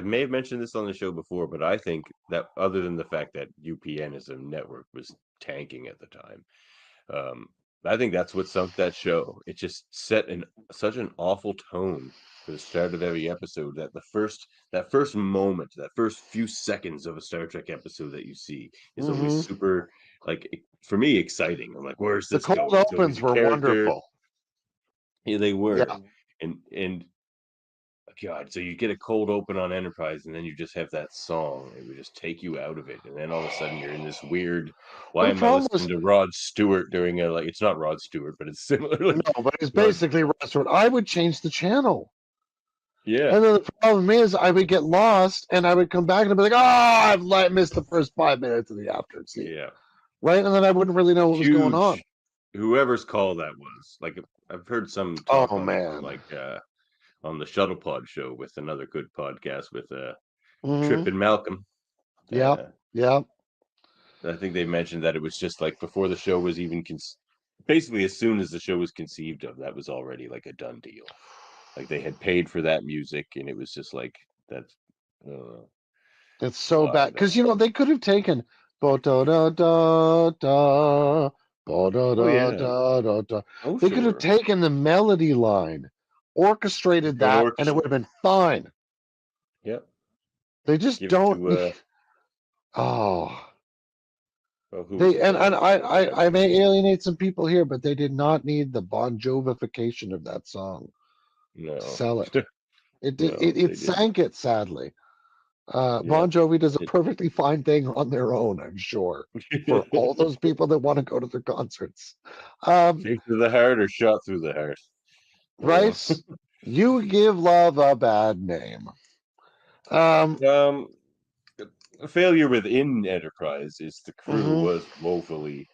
may have mentioned this on the show before, but I think that other than the fact that UPN as a network was tanking at the time, I think that's what sunk that show. It just set such an awful tone for the start of every episode that that first moment, that first few seconds of a Star Trek episode that you see is always super, like, for me, exciting. I'm like, where's this going? The cold opens were wonderful. Yeah, they were. Yeah. And God, so you get a cold open on Enterprise, and then you just have that song. It would just take you out of it, and then all of a sudden you're in this weird. Why am I listening to Rod Stewart during it's not Rod Stewart, but it's similar. No, but it's basically Rod Stewart. I would change the channel. Yeah. And then the problem is, I would get lost, and I would come back and I'd be like, I've missed the first 5 minutes of the after scene. Yeah. Right, and then I wouldn't really know what was going on. Whoever's call that was, like, I've heard some talk on on the Shuttle Pod show with another good podcast with Trip and Malcolm. Yeah. I think they mentioned that it was just like before the show was even basically as soon as the show was conceived of, that was already like a done deal. Like they had paid for that music, and it was just like that's. It's so bad because they could have taken da da da da da da da da. They could have taken the melody line, orchestrated that, and it would have been fine. Yep. They just don't. I may alienate some people here, but they did not need the Bon Jovification of that song. No. Sell it. It sank it, sadly. Bon Jovi does a perfectly fine thing on their own, I'm sure, for all those people that want to go to their concerts. Kick to the heart or shot through the heart. Right? You give love a bad name. A failure within Enterprise is the crew was woefully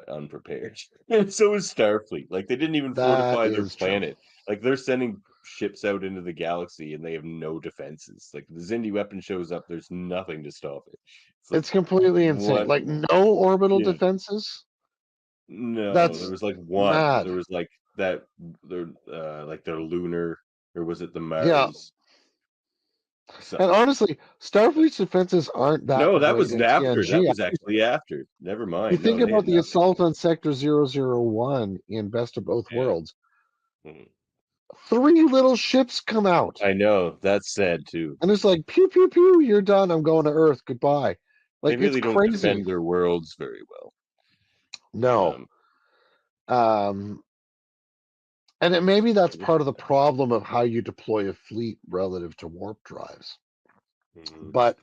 unprepared. And so is Starfleet. Like they didn't even That fortify their is true. planet. Like they're sending ships out into the galaxy and they have no defenses. Like the Xindi weapon shows up, there's nothing to stop it. It's completely insane. what? Like no orbital Yeah. defenses. No, there That's was like one. mad. There was like that. Their like their lunar, or was it the Yeah. Mars? And honestly, Starfleet's defenses aren't that No, that great was in after. That TNG. was actually after. Never You mind. think No, they about had the nothing. assault on Sector 001 in Best of Both Worlds. Mhm. 3 little ships come out. I know. That's sad too. And it's like, pew, pew, pew, you're done. I'm going to Earth. Goodbye. They Like, really it's don't crazy. defend their worlds very well. No. And maybe that's part of the problem of how you deploy a fleet relative to warp drives. But,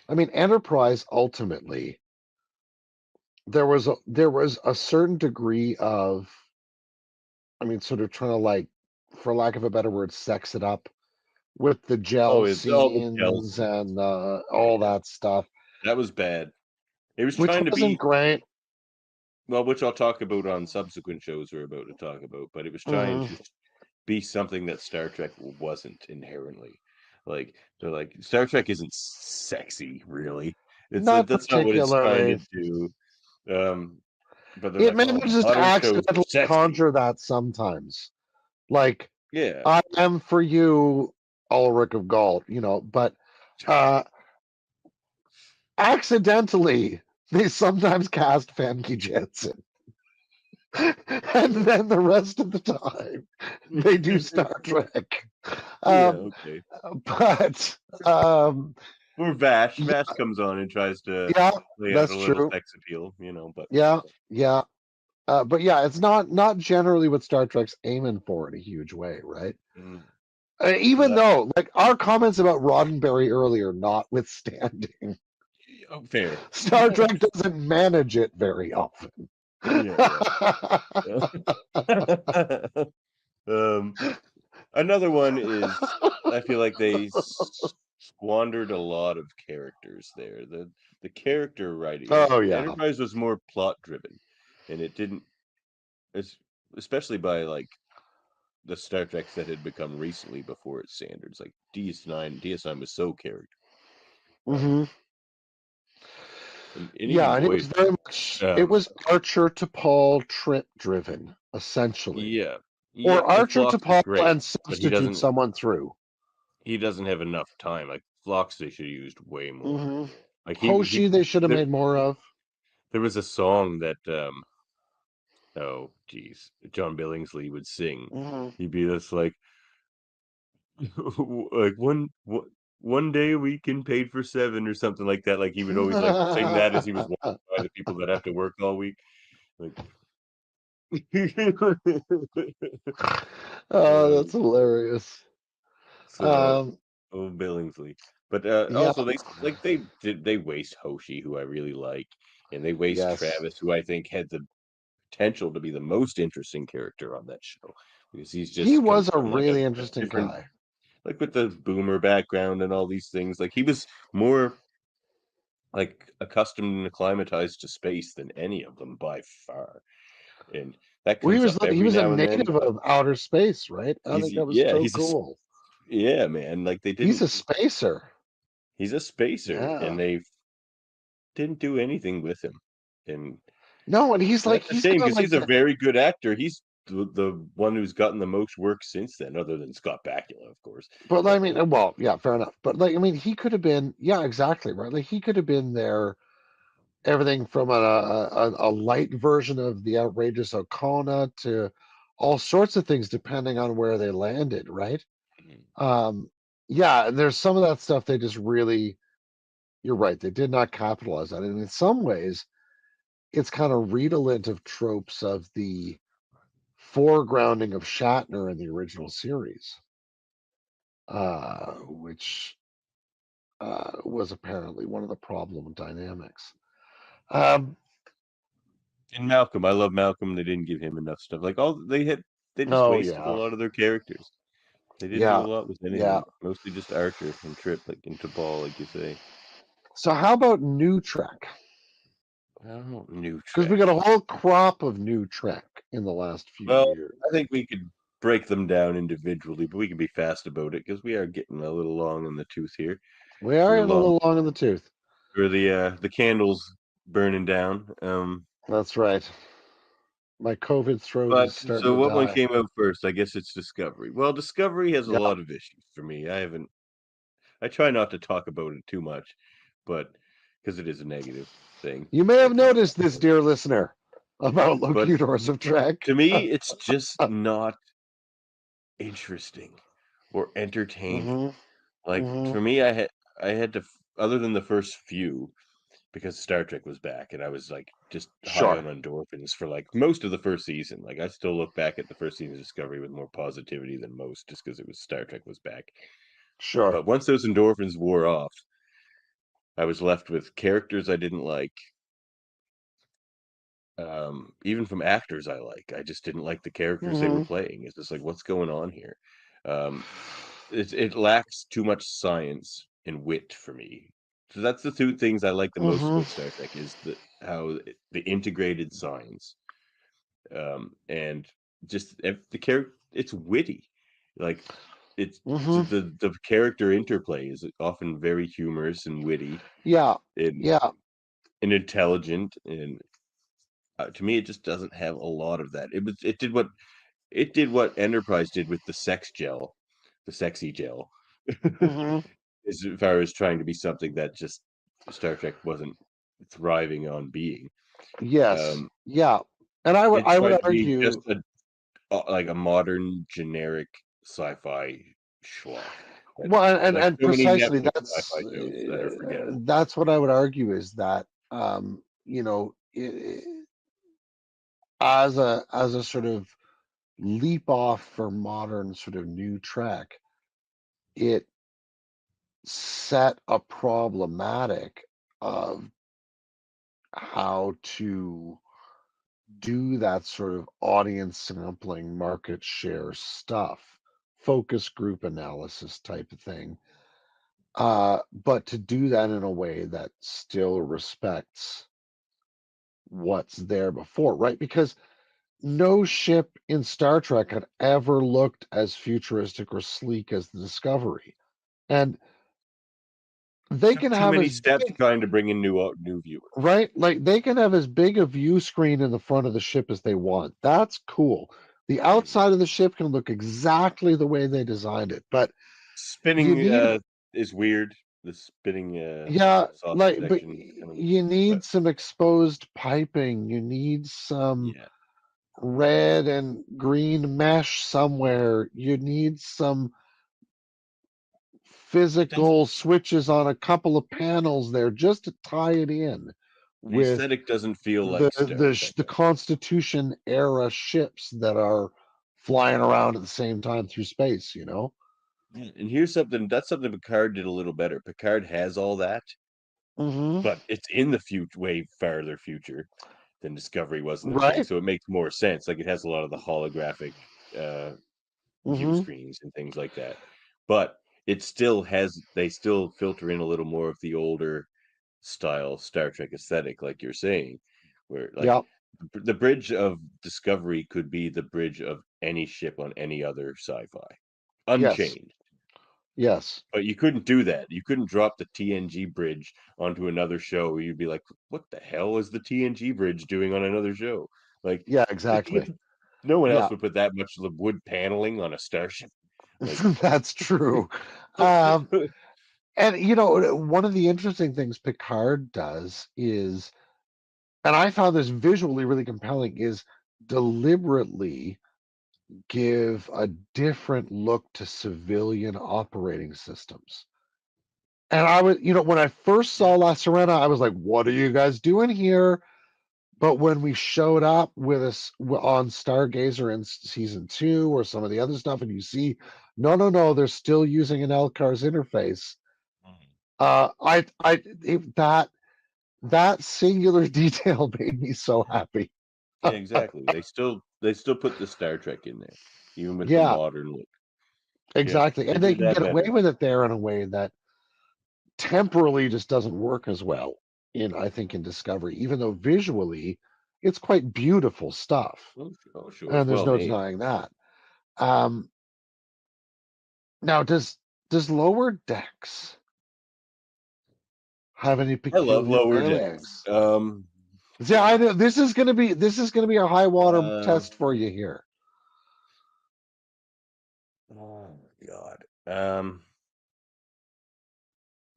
I mean, Enterprise ultimately, there was a certain degree of, I mean, sort of trying to, like, for lack of a better word, sex it up with the gel it's all the gel scenes and all that stuff. That was bad. It was Which trying to wasn't be great. well, which I'll talk about on subsequent shows we're about to talk about, but it was trying to be something that Star Trek wasn't inherently. Like they're like Star Trek isn't sexy, really. It's Not that's not what it's trying to particularly. do. But they're It like, oh, manages to modern shows are accidentally sexy. conjure that sometimes. Like, Yeah. I am for you, Ulrich of Gault, but accidentally, they sometimes cast Famke Janssen. And then the rest of the time, they do Star Trek. Okay. But or Vash. Vash comes on and tries to lay out that's a little true. sex appeal, but yeah. But yeah, it's not generally what Star Trek's aiming for in a huge way, right? Even though, like, our comments about Roddenberry earlier notwithstanding, fair. Star Trek doesn't manage it very often. Another one is I feel like they squandered a lot of characters there. The character writing. Oh yeah. Enterprise was more plot driven, and it didn't, especially by like the Star Treks that had become recently before its standards. Like DS9. DS9 was so character. And it was very much. It was Archer to Paul Trip driven, essentially. Yeah. Or Archer to Paul great, and substitute someone through. He doesn't have enough time. Like Phlox, they should have used way more. Like Hoshi, they should have made more of. There was a song that oh geez, John Billingsley would sing. He'd be this like like one day a week and paid for 7 or something like that. Like he would always like sing that as he was walking by the people that have to work all week. Like oh, that's hilarious. So, Billingsley, but also they waste Hoshi, who I really like, and they waste Travis, who I think had the potential to be the most interesting character on that show because he was a really interesting guy, like with the boomer background and all these things. Like he was more like accustomed and acclimatized to space than any of them by far, and that comes up every he was now a and then. native of outer space, right? I think that was so cool. Yeah, man. Like they didn't. He's a spacer. He's a spacer, and they didn't do anything with him. And no, and he's like a shame because he's a very good actor. He's the one who's gotten the most work since then, other than Scott Bakula, of course. But I mean, well, yeah, fair enough. But like, I mean, he could have been, yeah, exactly right. Like he could have been there. Everything from a light version of the outrageous O'Connor to all sorts of things, depending on where they landed, right? Yeah, and there's some of that stuff they just really, you're right, they did not capitalize on it. And in some ways, it's kind of redolent of tropes of the foregrounding of Shatner in the original series, which was apparently one of the problem dynamics. And Malcolm, I love Malcolm. They didn't give him enough stuff. Like they just wasted a lot of their characters. They didn't do a lot with anything. Mostly just Archer and Trip, like into Paul, like you say. So how about New Trek? Well, new Because we Trek. got a whole crop of new Trek in the last few Well, years. I think we could break them down individually, but we can be fast about it because we are getting a little long in the tooth here. We are We're in a little long in the tooth. Or the candles burning down. That's right. My COVID throat But is starting so to what one die. came out first? I guess it's Discovery. Well, Discovery has a Yeah. lot of issues for me. I try not to talk about it too much, but because it is a negative thing. You may have to talk noticed this, about. dear listener, about But Locutors of Trek. to me, it's just not interesting or entertaining. Mhm. Like Mhm. for me, I had to, other than the first few, because Star Trek was back, and I was like just high on Sure. endorphins for like most of the first season. Like I still look back at the first season of Discovery with more positivity than most, just because it was Star Trek was back. Sure. But once those endorphins wore off, I was left with characters I didn't like. Even from actors I like, I just didn't like the characters they were Mhm. playing. It's just like, what's going on here? Um, it lacks too much science and wit for me. So that's the two things I like the most Mhm. about Star Trek is the integrated science, and just the character. It's witty, like it's Mhm. the character interplay is often very humorous and witty Yeah. and Yeah. intelligent, and to me, it just doesn't have a lot of that. It did what Enterprise did with the sex gel, the sexy gel. Mhm. As far as trying to be something that just Star Trek wasn't thriving on being. Yes. Yeah. And I would It I would tried to be just argue like a modern generic sci-fi schlock. That, well like and so many precisely Netflix sci-fi shows that are forgettable. that's what I would argue is that as a sort of leap off for modern sort of new Trek, it set a problematic of how to do that sort of audience sampling, market share stuff, focus group analysis type of thing. But to do that in a way that still respects what's there before, right? Because no ship in Star Trek had ever looked as futuristic or sleek as the Discovery. And they Took can too have many as steps big, trying to bring in new viewers. right? Like they can have as big a view screen in the front of the ship as they want. That's cool. The outside of the ship can look exactly the way they designed it, but you Spinning need, is weird. The spinning yeah, sausage like, but section is kind of weird. you But need some exposed piping. You need some yeah, red and green mesh somewhere. You need some it doesn't. physical switches on a couple of panels there just to tie it in The with aesthetic doesn't feel the like Star Trek. the Constitution era ships that are flying around at the same time through space, you know? Yeah, and here's something that's something Picard did a little better. Picard has all that, Hmm. but it's in the future, way farther future than Discovery was in the beginning. Right? So it makes more sense. Like it has a lot of the holographic uh, view Hmm. screens and things like that. But it still has. They still filter in a little more of the older style Star Trek aesthetic, like you're saying, where like Yeah. the bridge of Discovery could be the bridge of any ship on any other sci-fi, Yes. unchanged. Yes. But you couldn't do that. You couldn't drop the TNG bridge onto another show where you'd be like, what the hell is the TNG bridge doing on another show? Like, Yeah, exactly. no one else Yeah. would put that much of the wood paneling on a starship. Like, That's true. Um, and one of the interesting things Picard does is, and I found this visually really compelling, is deliberately give a different look to civilian operating systems. And I was, when I first saw La Sirena, I was like, what are you guys doing here? But when we showed up with us on Stargazer in season 2 or some of the other stuff, and you see, no, they're still using an LCARS interface. That singular detail made me so happy. yeah, exactly. They still put the Star Trek in there, even with the Yeah, modern look. Yeah, exactly. they And they did can that get away better. with it there in a way that temporally just doesn't work as well. I think, in Discovery, even though visually it's quite beautiful stuff. Oh, sure. And It's there's well no made. denying that. Now, does Lower Decks have any I love peculiar Lower failings? Decks. See, I know this is gonna be a high water test for you here. Oh God.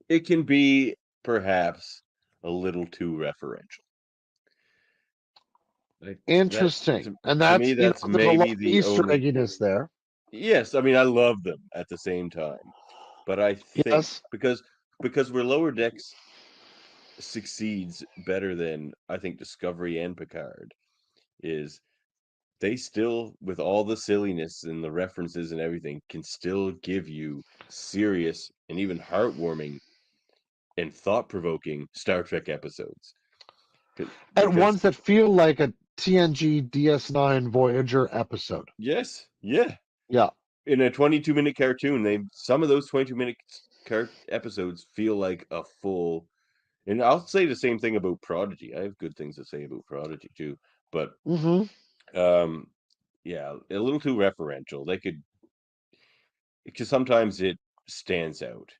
It can be perhaps a little too referential. Like, Interesting. And to me, that's, that's there's a lot maybe of the Easter only. egginess there. Yes, I mean I love them at the same time, but I think Yes. because where Lower Decks succeeds better than I think Discovery and Picard is they still, with all the silliness and the references and everything, can still give you serious and even heartwarming and thought-provoking Star Trek episodes. And Because ones that feel like a TNG DS9 Voyager episode. yes, yeah, Yeah. in a 22-minute cartoon, some of those 22-minute episodes feel like a full. And I'll say the same thing about Prodigy. I have good things to say about Prodigy too, but yeah, a little too referential. They could, because sometimes it stands out.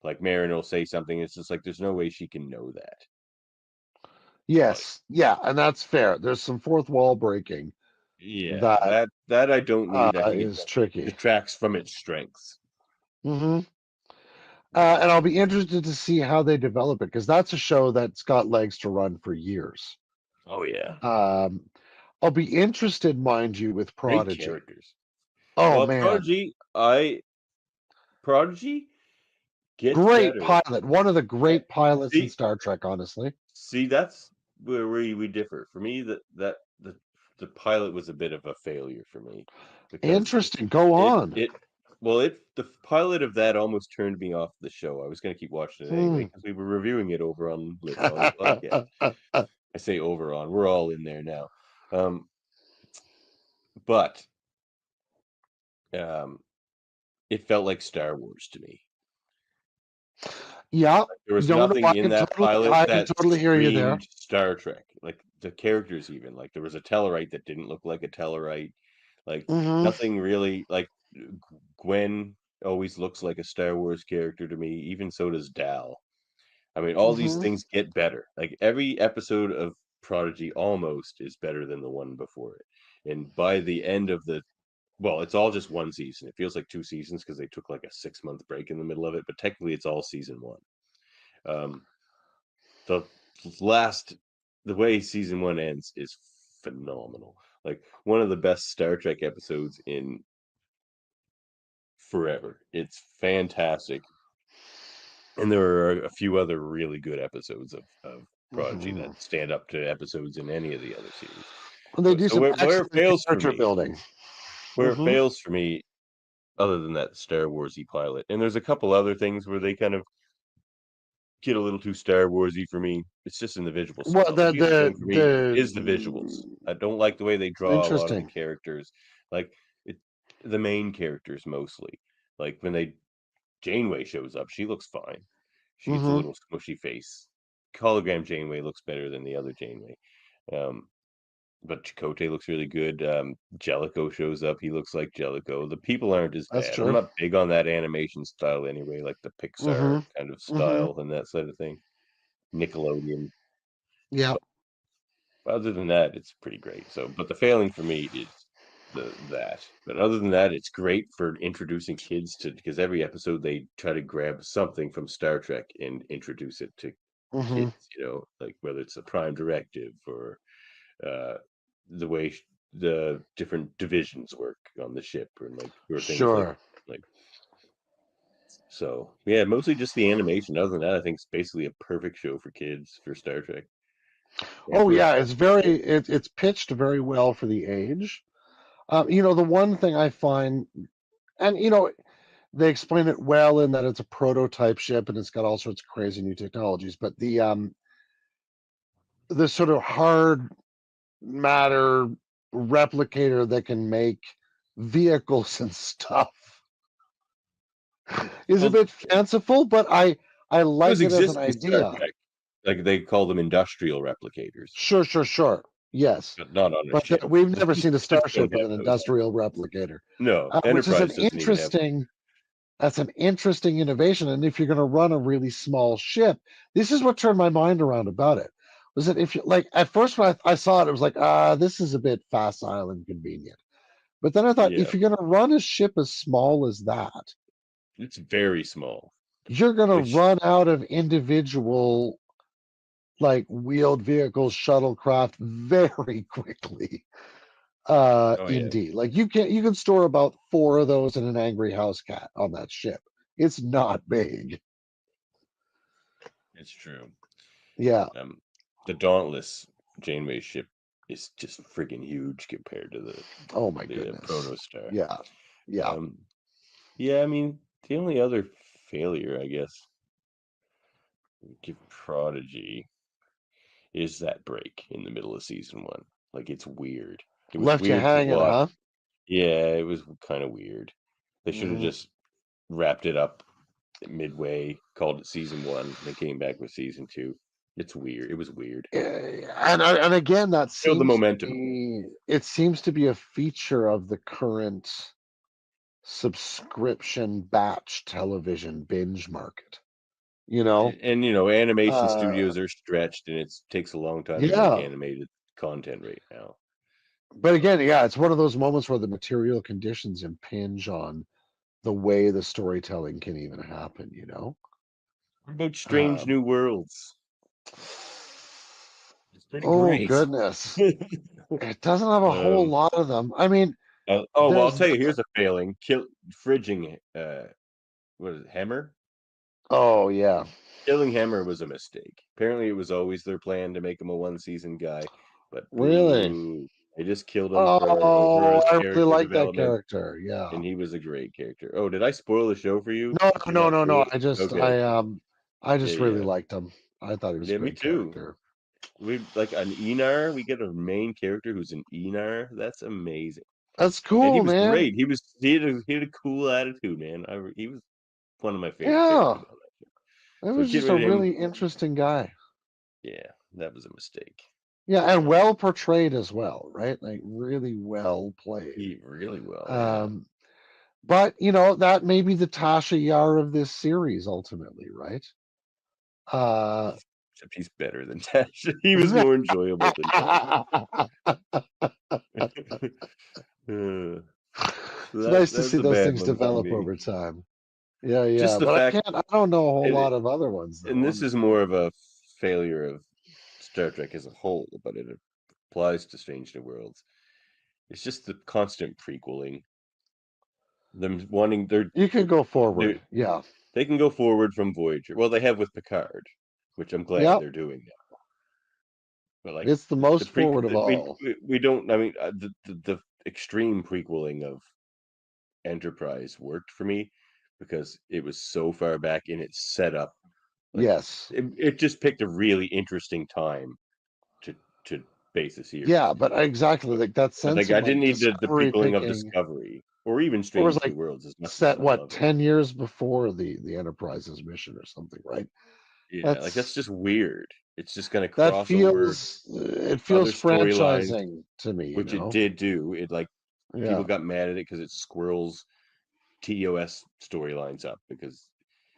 Like Marin will say something, it's just like there's no way she can know that. Yes. Yeah, and that's fair. There's some fourth wall breaking. Yeah, that I don't need. I think is it tricky. detracts from its strengths. And I'll be interested to see how they develop it, because that's a show that's got legs to run for years. Oh yeah. I'll be interested, mind you, with Great Prodigy. characters. Oh Well, man, Prodigy gets great better. pilot. One of the great pilots in See, Star Trek, honestly. that's where we differ. For me, the pilot was a bit of a failure for me because Interesting. Go on. the pilot of that almost turned me off the show. I was going to keep watching it anyway because we were reviewing it over on Lit Dog Podcast. I say over on. We're all in there now. But it felt like Star Wars to me. Yeah. There was nothing in that pilot I that can totally hear you there. screamed Star Trek. Like the characters, even like there was a Tellarite that didn't look like a Tellarite. Like nothing really. Like Gwen always looks like a Star Wars character to me. Even so does Dal. I mean, all these things get better. Like every episode of Prodigy almost is better than the one before it. And by the end of it's all just one season. It feels like 2 seasons because they took like a 6-month break in the middle of it, but technically it's all season 1. The way season 1 ends is phenomenal. Like one of the best Star Trek episodes in forever. It's fantastic. And there are a few other really good episodes of Prodigy that stand up to episodes in any of the other series. Well, they do some where it fails for character me, building. where it fails for me, other than that Star Warsy pilot, and there's a couple other things where they kind of get a little too Star Warsy for me. It's just in the visual style. Well, The biggest thing for me is the visuals. I don't like the way they draw a lot of the characters, like the main characters mostly. Like when Janeway shows up, she looks fine. She gets a little smushy face. Hologram Janeway looks better than the other Janeway. But Chakotay looks really good. Jellicoe shows up. He looks like Jellicoe. The people aren't as That's bad. true. I'm not big on that animation style anyway, like the Pixar kind of style and that sort of thing. Nickelodeon. Yeah. But other than that, it's pretty great. But the failing for me is that. But other than that, it's great for introducing kids because every episode they try to grab something from Star Trek and introduce it to kids. Like whether it's a Prime Directive or the way the different divisions work on the ship, or things like. So yeah, mostly just the animation. Other than that, I think it's basically a perfect show for kids for Star Trek. Yeah, it's pitched very well for the age. The one thing I find, and they explain it well in that it's a prototype ship and it's got all sorts of crazy new technologies, but the sort of hard matter replicator that can make vehicles and stuff is a bit fanciful, but I like it as an idea. Like they call them industrial replicators, Sure. Yes. but not on a But ship. we've never seen a Just don't starship with have an those. industrial replicator. No, Which is an Enterprise doesn't even have. that's an interesting innovation. And if you're going to run a really small ship, this is what turned my mind around about it. Was that if you like at first when I saw it, it was like, this is a bit facile and convenient. But then I thought, Yeah, if you're going to run a ship as small as that, it's very small. you're going to Like, run out of individual like wheeled vehicles, shuttlecraft very quickly. oh yeah, Indeed. Like you can store about 4 of those in an angry house cat on that ship. It's not big. it's true. Yeah. The Dauntless Janeway ship is just freaking huge compared to Oh my the goodness. Protostar. Yeah. Yeah. I mean, the only other failure, I guess, give Prodigy is that break in the middle of season 1. Like it's weird. It was Left you weird to hanging, watch. huh? Yeah, it was kind of weird. They should have Mhm. just wrapped it up midway, called it season 1, then came back with season 2. It's weird. It was weird. And again, that Killed the seems to momentum. be it seems to be a feature of the current subscription batch television binge market. You know? And animation Uh studios are stretched, and it takes a long time to make yeah. animated content right now. But again, yeah, it's one of those moments where the material conditions impinge on the way the storytelling can even happen, you know? What about Strange Um, New Worlds? It's pretty oh great. goodness. It doesn't have a whole um, lot of them. I mean, well, I'll there's tell you. Here's a failing: fridging. What is it? Hammer? oh yeah. Killing Hammer was a mistake. Apparently, it was always their plan to make him a one-season guy, but Really? boo! They just killed him for over Oh, his I really character like that development, character. Yeah. and he was a great character. Oh, did I spoil the show for you? No, You're no, not no, no. cool? Okay. I Yeah, just really yeah. liked him. I thought he was a Yeah, me great too. character. We like an Enar. We get a main character who's an Enar. That's amazing. That's And he cool, was man. great. He had a cool attitude, man. He was one of my favorite Yeah. characters on that show. It So was get just a rid of him. really interesting guy. Yeah, that was a mistake. Yeah, and well portrayed as well, right? Like really well played. He really well, yeah. Um, but that may be the Tasha Yar of this series ultimately, right? Except he's better than Tash. He was more enjoyable than Tash. It's nice to That's see a those bad things one for develop me. over time. Yeah, Just the but fact, I don't know a whole and, lot of other ones and though. this is more of a failure of Star Trek as a whole, but it applies to Strange New Worlds. It's just the constant prequeling. Them wanting You can go they forward. Yeah. they can go forward from Voyager. Well, they have with Picard, which I'm glad Yep. they're doing now. But like It's the the most pre forward of all. we don't. I mean, the extreme prequeling of Enterprise worked for me because it was so far back in its setup. Like Yes. it just picked a really interesting time to base a Yeah, series. but exactly like that But sense like of I like didn't need the discovery prequeling of picking. Discovery or even What was Strange New like Worlds as much as set I what love it. 10 years before the Enterprise's mission or something, right? Yeah, like that's That's just weird. It's just gonna that cross over feels it other feels storylines, franchising to me, which it did do. It like people Yeah. got mad at it because it squirrels TOS storylines up because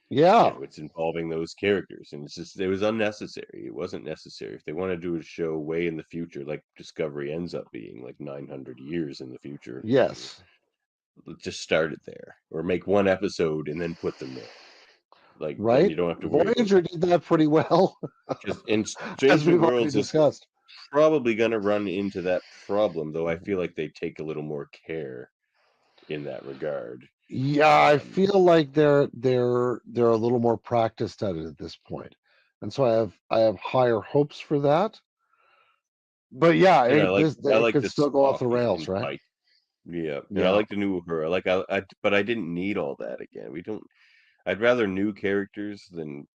Yeah. it's involving those characters, and it was unnecessary. It wasn't necessary. If they want to do a show way in the future, like Discovery ends up being like 900 years in the future, Yes. just start it there, or make one episode and then put them there. Like then Right? you don't have to worry about Voyager did that pretty well, because in as Strange New we've already Worlds is discussed. probably going to run into that problem, though I feel like they take a little more care in that regard. Yeah, I feel like they're a little more practiced at it at this point. And so I have higher hopes for that. But yeah, And I it like could the still go off Spock the rails, and right? Pike. Yeah, and I Yeah. like the new her. But I didn't need all that again. We don't. I'd rather new characters than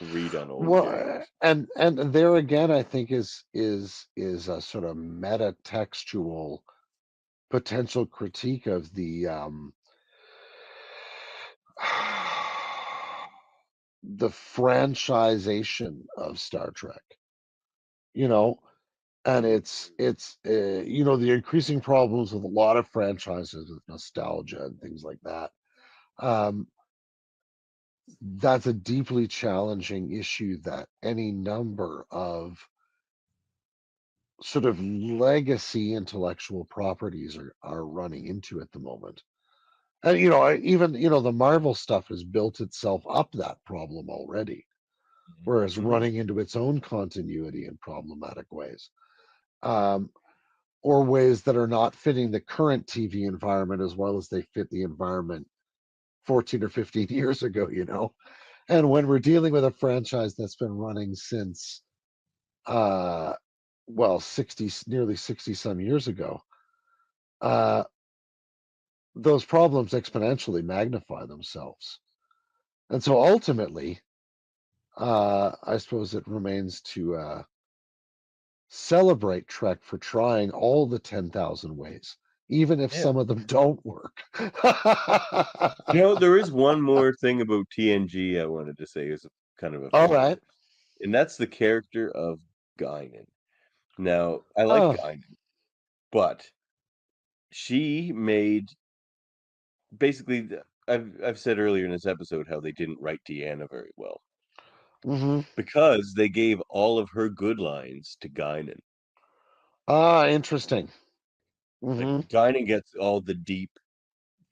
redone old Well, characters. and there again, I think is a sort of meta-textual potential critique of the franchisation of Star Trek, you know, and it's the increasing problems with a lot of franchises with nostalgia and things like that. Um, that's a deeply challenging issue that any number of sort of legacy intellectual properties are running into at the moment. And even the Marvel stuff has built itself up that problem already, whereas running into its own continuity in problematic ways, or ways that are not fitting the current TV environment as well as they fit the environment 14 or 15 years ago. And when we're dealing with a franchise that's been running since, well, nearly 60 some years ago, those problems exponentially magnify themselves. And so ultimately, I suppose it remains to celebrate Trek for trying all the 10,000 ways, even if some of them don't work. There is one more thing about TNG I wanted to say is kind of a all right. And that's the character of Guinan. Now, I like Guinan, but she made basically. I've said earlier in this episode how they didn't write Deanna very well because they gave all of her good lines to Guinan. Interesting. Like Guinan gets all the deep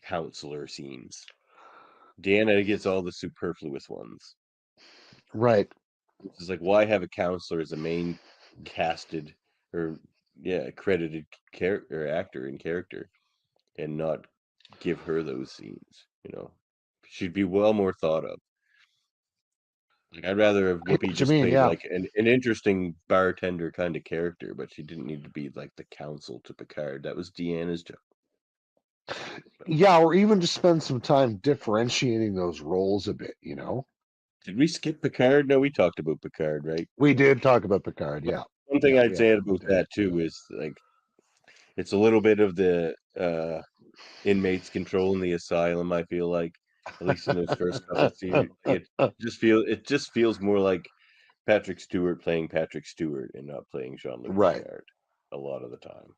counselor scenes. Deanna gets all the superfluous ones. Right. It's like, why have a counselor as a main casted or credited character actor in character and not give her those scenes? She'd be well more thought of. Like, I'd rather have Whoopi just played like an interesting bartender kind of character, but she didn't need to be like the counsel to Picard. That was Deanna's job. Yeah, or even just spend some time differentiating those roles a bit, Did we skip Picard? No, we talked about Picard, right? We did talk about Picard, yeah. One thing I'd say about that too is like it's a little bit of the inmates controlling the asylum. I feel like, at least in those first couple of seasons, it just feels more like Patrick Stewart playing Patrick Stewart and not playing Jean-Luc Picard a lot of the time.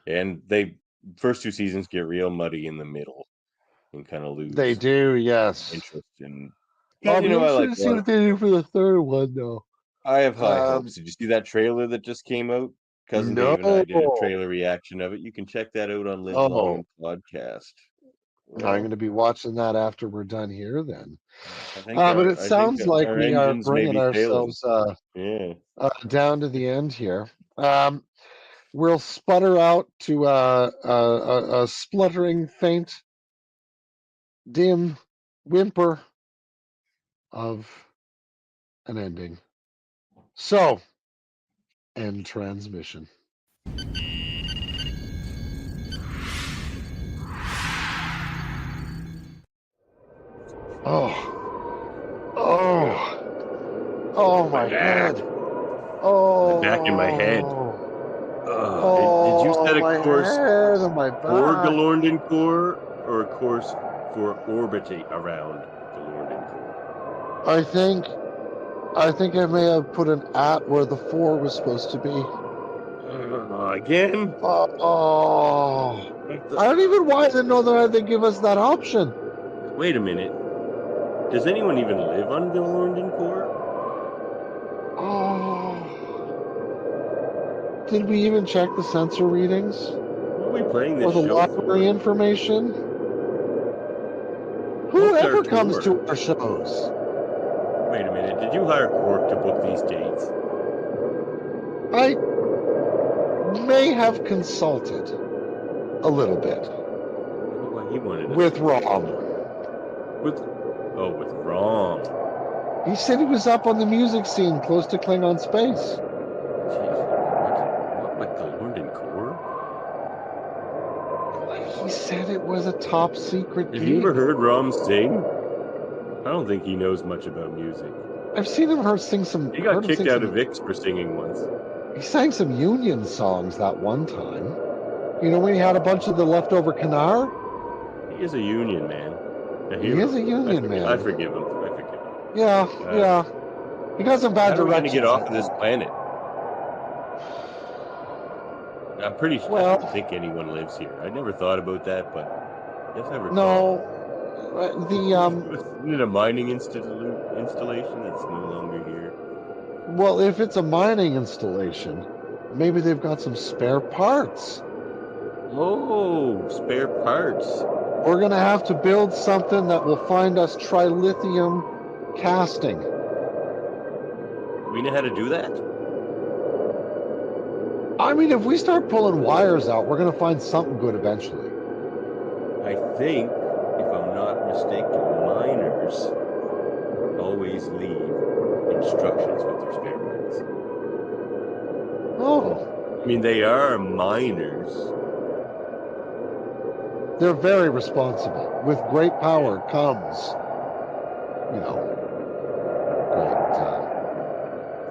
And they first two seasons get real muddy in the middle and kind of lose. They do, yes. Interest in. I'll be interested to see what they do for the third one, though. I have high hopes. Did you see that trailer that just came out? Cousin Dave and I did a trailer reaction of it. You can check that out on Live Long Podcast. Well, I'm going to be watching that after we're done here then. But it sounds like we are bringing ourselves down to the end here. We'll sputter out to a spluttering, faint, dim whimper of an ending. So, end transmission. Oh my head. Oh, back in my head. Did you set a course for Galorndon Core or a course for orbiting around Galorndon Core? I think I may have put an at where the 4 was supposed to be. Again? I don't even why they know that they give us that option. Wait a minute. Does anyone even live on Galorndon Core? Did we even check the sensor readings? What are we playing this or the show library for? Information? Whoever comes to our shows. Wait a minute. Did you hire Quark to book these dates? I may have consulted a little bit. Well, he wanted with Rom. With Rom. He said he was up on the music scene close to Klingon space. What with Galorndon Core? He said it was a top secret Have you ever heard Rom sing? I don't think he knows much about music. I've seen him sing some. He got kicked out of Vix for singing once. He sang some Union songs that one time. When he had a bunch of the leftover Kanar? He is a Union man. He is a Union man. I forgive him. Yeah. You got some bad How are we going to directions. get off I of this think. planet? I'm pretty sure. I Well- don't think anyone lives here. I never thought about that, but yes, I recall. No, Isn't it a mining installation that's no longer here? well, if it's a mining installation, maybe they've got some spare parts. Oh, spare parts. We're gonna have to build something that will find us trilithium casting. We know how to do that? I mean, if we start pulling wires out, we're gonna find something good eventually. I think, if I'm not mistaken, miners always leave instructions with their spare parts. Oh, I mean, they are miners. they're very responsible. With great power comes,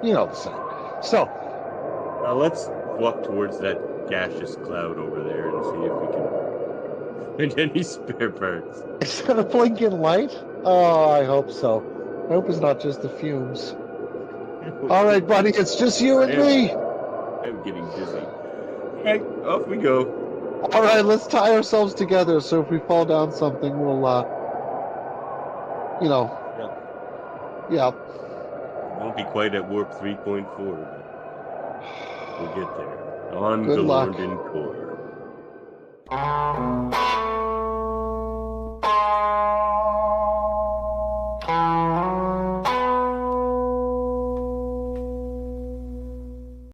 great, the same. So, Now let's walk towards that gaseous cloud over there and see if we can find any spare parts. is that a blinking light? Oh, I hope so. I hope it's not just the fumes. All right, buddy, it's just you and me. I'm getting dizzy. All right, off we go. All right, let's tie ourselves together so if we fall down something, we'll, yeah. Won't be quite at warp 3.4, but we'll get there. On Good luck. Galorndon Core.